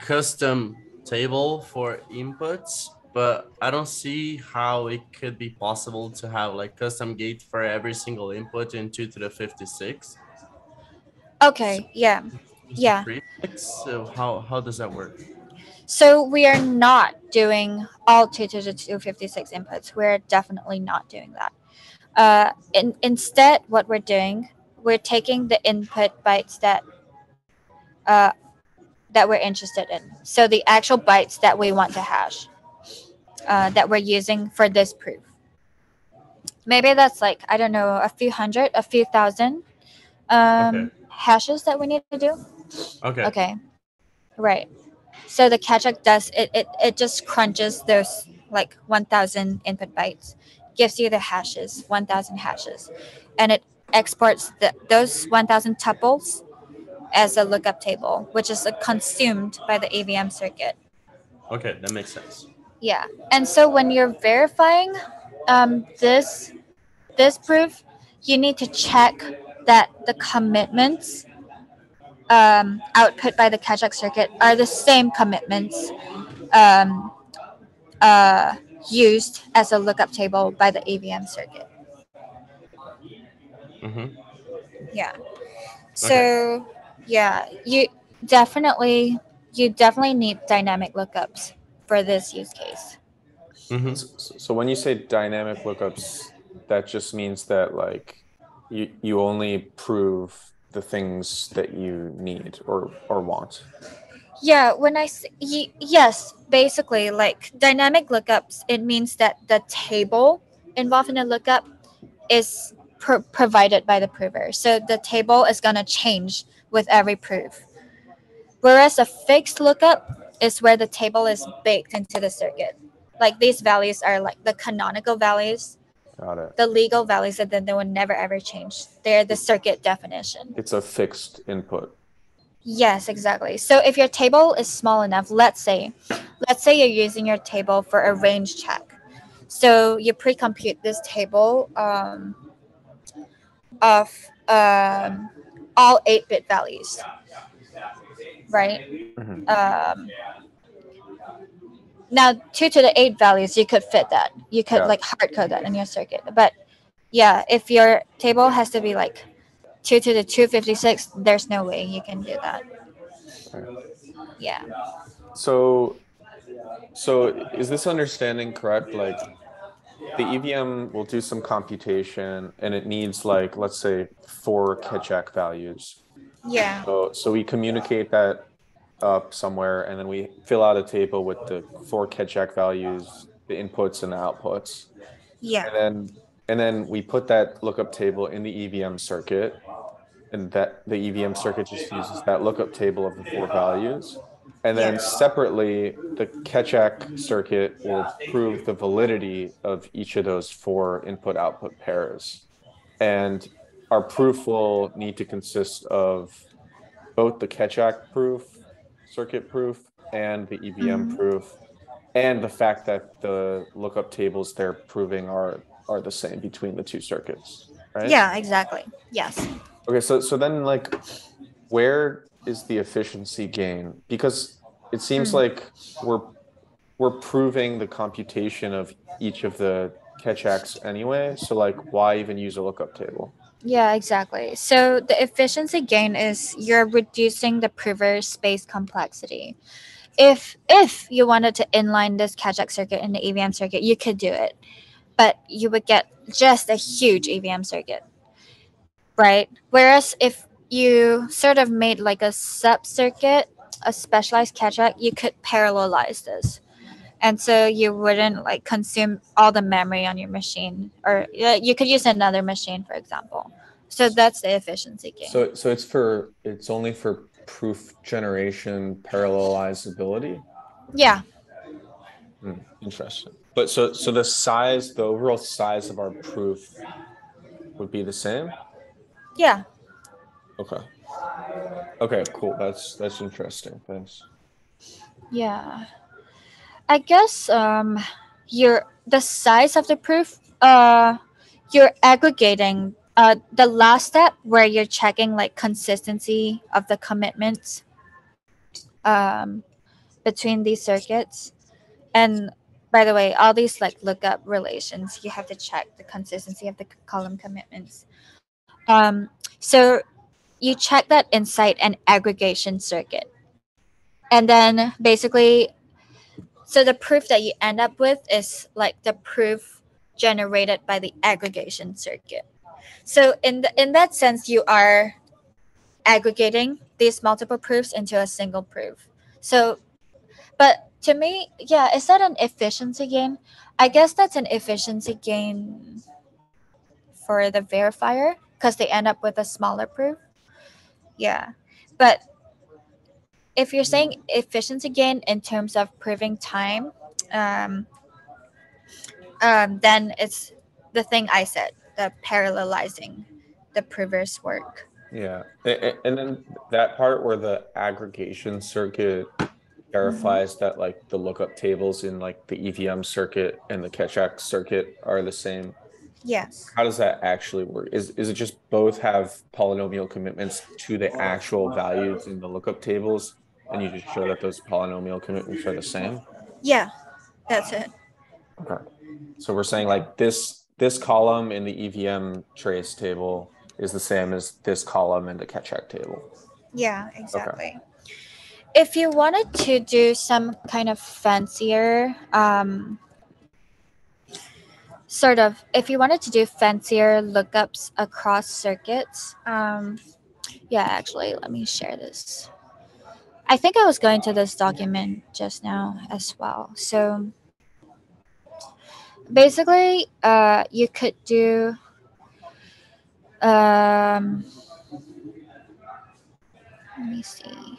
custom table for inputs, but I don't see how it could be possible to have like custom gate for every single input in 2 to the 56. So Okay, yeah, just a yeah. prefix. So how does that work? So we are not doing all 2 to the 256 inputs. We're definitely not doing that. Instead, what we're doing, we're taking the input bytes uh, that we're interested in. So the actual bytes that we want to hash, that we're using for this proof. Maybe that's like, I don't know, a few hundred, a few thousand Okay. hashes that we need to do. Okay. Okay, right. So the catch-up does it just crunches those like 1,000 input bytes, gives you the hashes, 1,000 hashes, and it exports those 1,000 tuples as a lookup table, which is consumed by the EVM circuit. Okay, that makes sense. Yeah, and so when you're verifying this proof, you need to check that the commitments output by the catch-up circuit are the same commitments um, uh, used as a lookup table by the EVM circuit. Mm-hmm. Yeah. Okay. So yeah, you definitely need dynamic lookups for this use case. Mm-hmm. So when you say dynamic lookups, that just means that like you only prove the things that you need or want. Yeah, when I say yes, basically like dynamic lookups, it means that the table involved in a lookup is provided by the prover. So the table is gonna change with every proof. Whereas a fixed lookup is where the table is baked into the circuit. Like these values are like the canonical values, Got it. the legal values that then they will never ever change. They're the circuit definition. It's a fixed input. Yes, exactly. So if your table is small enough, let's say you're using your table for a range check. So you pre-compute this table of all 8-bit values, right? Mhm. Now 2 to the 8 values, you could fit that. You could Yeah. like hard code that in your circuit. But yeah, if your table has to be like 2 to the 256, there's no way you can do that. Right. Yeah. So so is this understanding correct? Like the EVM will do some computation and it needs like let's say 4 Keccak values. Yeah. So we communicate that up somewhere and then we fill out a table with the 4 Keccak values, the inputs and the outputs. Yeah. And then we put that lookup table in the EVM circuit, and that the EVM circuit just uses that lookup table of the 4 values. And then Yeah. separately, the Ketchak circuit will prove the validity of each of those 4 input-output pairs. And our proof will need to consist of both the Ketchak proof, circuit proof, and the EVM Mhm. proof, and the fact that the lookup tables they're proving are the same between the 2 circuits, right? Yeah, exactly. Yes. Okay, so then like where is the efficiency gain? Because it seems Mm. like we're proving the computation of each of the Ketchaks anyway. So like why even use a lookup table? Yeah, exactly. So the efficiency gain is you're reducing the prover space complexity. If you wanted to inline this Kajak circuit in the EVM circuit, you could do it, but you would get just a huge EVM circuit, right? Whereas if you sort of made like a sub circuit, a specialized Kajak, you could parallelize this, and so you wouldn't like consume all the memory on your machine, or you could use another machine, for example. So that's the efficiency gain. So it's only for proof generation parallelizability. Yeah, Interesting. But so the overall size of our proof would be the same? yeah, Okay. Okay, cool. That's interesting. Thanks. yeah. I guess your the size of the proof you're aggregating the last step where you're checking like consistency of the commitments um between these circuits. And by the way, all these like lookup relations, you have to check the consistency of the column commitments. So you check that inside an aggregation circuit. And then basically, so the proof that you end up with is like the proof generated by the aggregation circuit. So in that sense, you are aggregating these multiple proofs into a single proof. So, but to me, yeah, is that an efficiency gain? I guess that's an efficiency gain for the verifier because they end up with a smaller proof. Yeah, but if you're saying efficiency gain in terms of proving time, um, then it's the thing I said, the parallelizing the previous work. Yeah. And then that part where the aggregation circuit Mhm. verifies that like the lookup tables in like the EVM circuit and the Ketchak circuit are the same. Yes. How does that actually work? Is it just both have polynomial commitments to the actual values in the lookup tables, and you just show that those polynomial commitments are the same? Yeah, that's it. Okay. So we're saying like this column in the EVM trace table is the same as this column in the Ketchak table. Yeah, Okay. exactly. If you wanted to do some kind of fancier, if you wanted to do fancier lookups across circuits, yeah, actually, let me share this. I think I was going to this document just now as well. So basically, you could do um, let me see.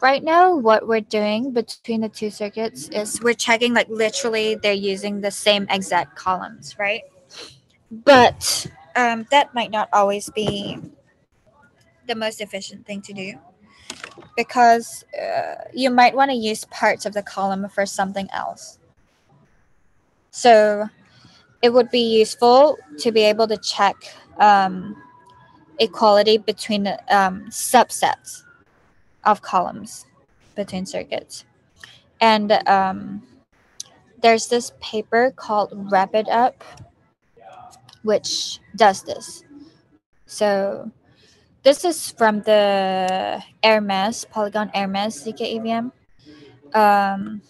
Right now, what we're doing between the two circuits is we're checking like literally they're using the same exact columns, right? But that might not always be the most efficient thing to do because you might want to use parts of the column for something else. So it would be useful to be able to check equality between subsets of columns between circuits. And there's this paper called Wrap It Up, which does this. So this is from the Hermes, Polygon Hermes ZK Um,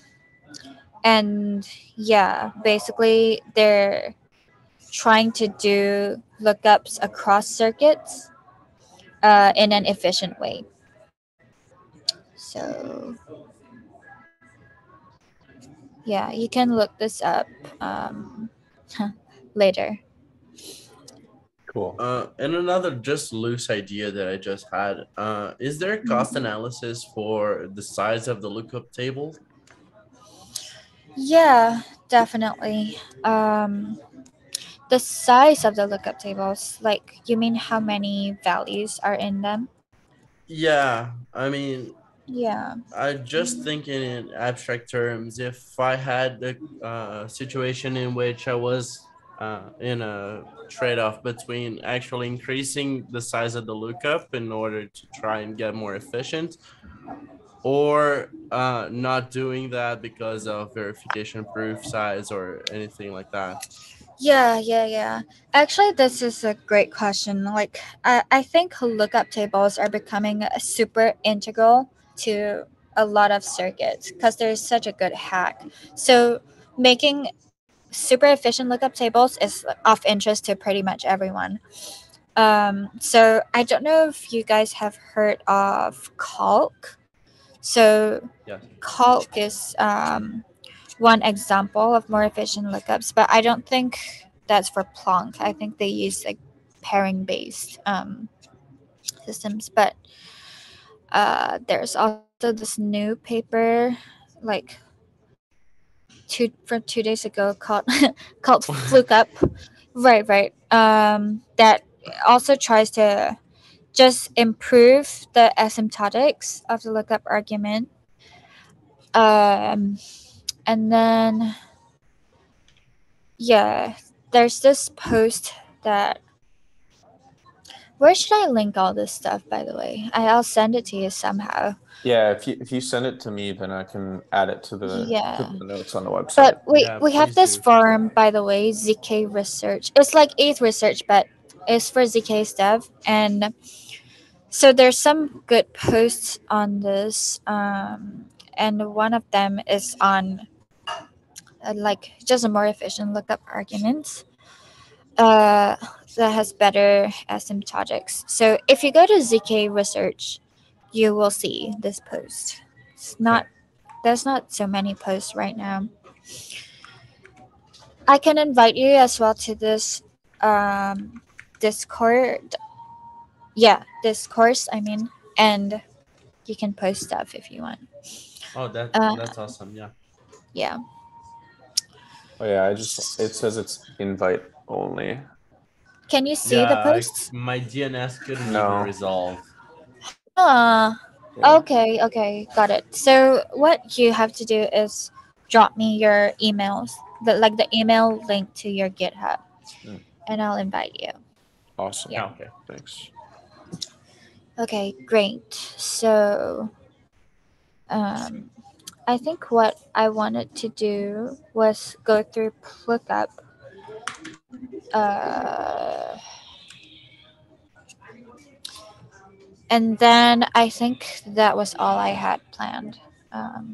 and yeah, basically they're trying to do lookups across circuits in an efficient way. So yeah, you can look this up um, later. Cool. And another just loose idea that I just had. Is there a cost analysis for the size of the lookup table? Yeah, definitely. The size of the lookup tables, like you mean how many values are in them? Yeah, I mean, Yeah. I just thinking in abstract terms. If I had the situation in which I was in a trade-off between actually increasing the size of the lookup in order to try and get more efficient, or not doing that because of verification proof size or anything like that. Yeah. Actually, this is a great question. Like, I think lookup tables are becoming super integral to a lot of circuits because there's such a good hack. So, making super efficient lookup tables is of interest to pretty much everyone. So, I don't know if you guys have heard of CALC. So, Yes. CALC is one example of more efficient lookups, but I don't think that's for PlonK. I think they use like pairing based systems. But there's also this new paper, like from 2 days ago called called Lookup. Right. That also tries to just improve the asymptotics of the lookup argument. Um, and then yeah, there's this post that where should I link all this stuff, by the way? I'll send it to you somehow. Yeah, if you send it to me, then I can add it to Yeah. the notes on the website. But we, Yeah, we have please this do. forum, by the way, ZK Research. It's like ETH Research, but it's for ZK stuff. And so there's some good posts on this. And one of them is on like just a more efficient lookup arguments. uh, that has better asymptotics. So if you go to ZK Research, you will see this post. It's Okay. not there's not so many posts right now. I can invite you as well to this Discord. Yeah, discourse. I mean, and you can post stuff if you want. Oh, Uh, that's awesome. Yeah. yeah. Oh yeah, it says it's invite only. Can you see the Yeah, posts? my DNS couldn't even No. resolve. Uh, Yeah. okay, got it. So what you have to do is drop me your emails, the email link to your GitHub, Mm, and I'll invite you. awesome. Yeah. Yeah, okay. Thanks. Okay, great. So, um, I think what I wanted to do was go through Lookup. Uh, and then I think that was all I had planned.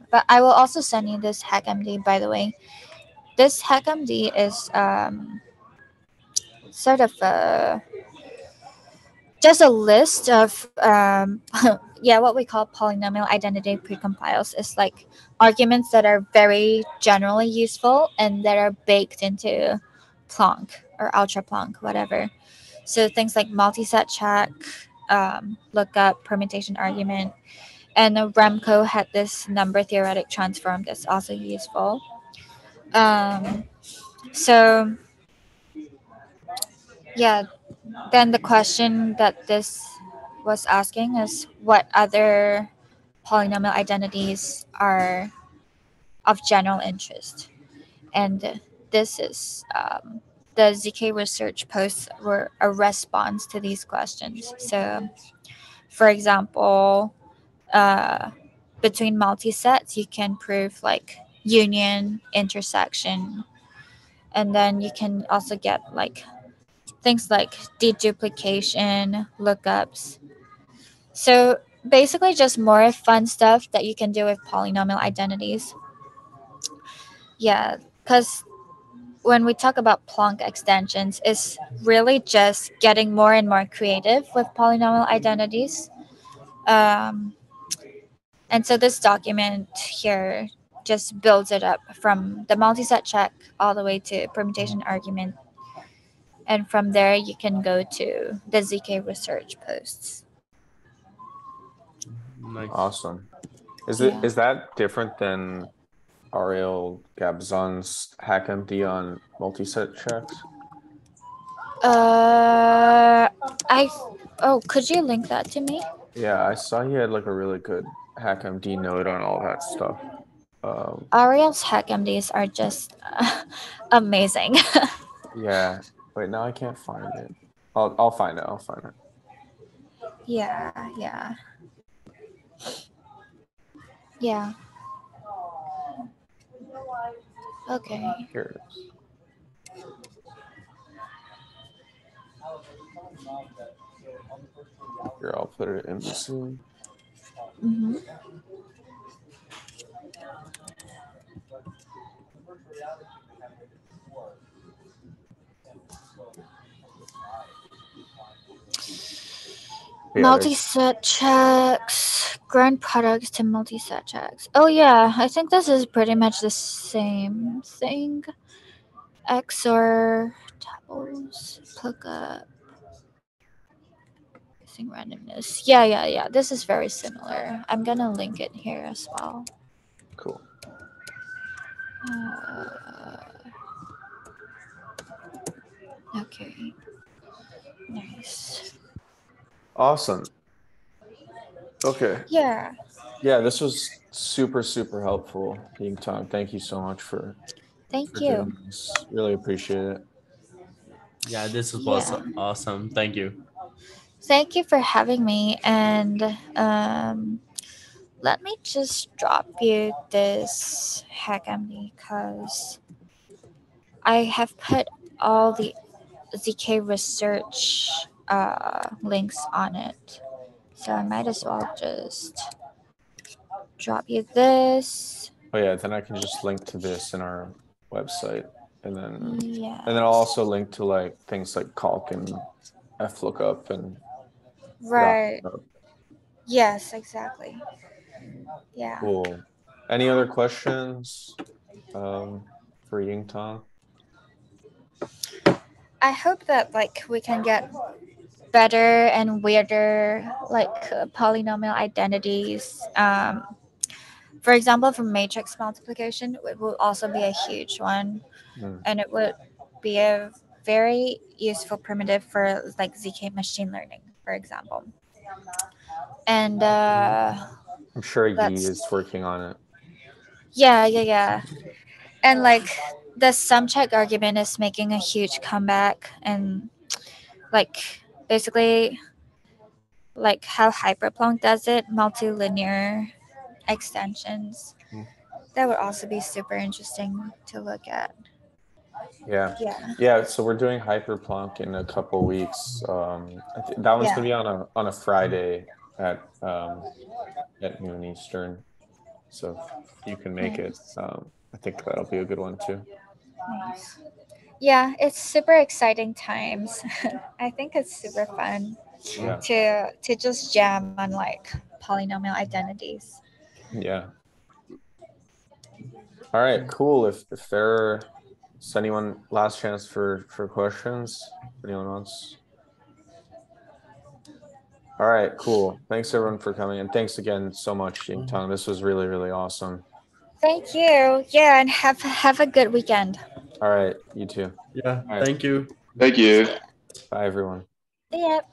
But I will also send you this HackMD, by the way. This HackMD is sort of just a list of yeah, what we call polynomial identity precompiles is like arguments that are very generally useful and that are baked into PlonK or ultra PlonK, whatever. So things like multi-set check, lookup, permutation argument, and Remco had this number theoretic transform that's also useful. Um, so yeah, then the question that this was asking is what other polynomial identities are of general interest. And this is the ZK research posts were a response to these questions. So, for example, uh, between multisets, you can prove like union, intersection, and then you can also get like things like deduplication, lookups. So basically, just more fun stuff that you can do with polynomial identities. Yeah, because when we talk about PlonK extensions, it's really just getting more and more creative with polynomial identities. Um, and so this document here just builds it up from the multi-set check all the way to permutation argument. and from there you can go to the ZK research posts. Nice. Awesome. Is Yeah. that different than Ariel Gabzon's HackMD on multi-set checks? Could you link that to me? Yeah, I saw he had like a really good HackMD node on all that stuff. Ariel's HackMDs are just amazing. Yeah. Wait, now I can't find it. I'll find it. I'll find it. Yeah, yeah. Yeah. Okay. Here it is. Here, I'll put it in the Zoom. Mm-hmm. Yeah, Multi-set checks, grand products to multi-set checks. Oh yeah, I think this is pretty much the same thing. XOR tables, lookup, using randomness. Yeah. This is very similar. I'm gonna link it here as well. cool. Okay. Nice. Awesome. Okay. Yeah. Yeah, this was super, super helpful, Ying Tong. Thank you so much for Thank you. doing this. Really appreciate it. Yeah, this was Yeah. awesome. Thank you. Thank you for having me. And let me just drop you this HackMD because I have put all the ZK research links on it. So I might as well just drop you this. Oh yeah, then I can just link to this in our website, and then Yeah. I'll also link to like things like PlonK and FLookup and Right. Lookup. Yes, exactly. Yeah. Cool. Any other questions for Ying Tong? I hope that like we can get better and weirder like polynomial identities. For example, for matrix multiplication, it will also be a huge one, and it would be a very useful primitive for like ZK machine learning, for example. And I'm sure Yi that's is working on it. yeah. And like the sum check argument is making a huge comeback, and like basically like how Hyperplunk does it, multilinear extensions. That would also be super interesting to look at. Yeah. Yeah. Yeah. So we're doing Hyperplunk in a couple weeks. That one's gonna be on a Friday at noon Eastern. So if you can make it, I think that'll be a good one too. Nice. Yeah, it's super exciting times. I think it's super fun to just jam on like polynomial identities. Yeah. All right, cool. If there's anyone last chance for questions, if anyone wants. All right, cool. Thanks everyone for coming, and thanks again so much, Ying Tong. This was really, really awesome. Thank you. Yeah, and have a good weekend. All right, you too. Yeah, All right. thank you. Thank you. Bye everyone. Yep.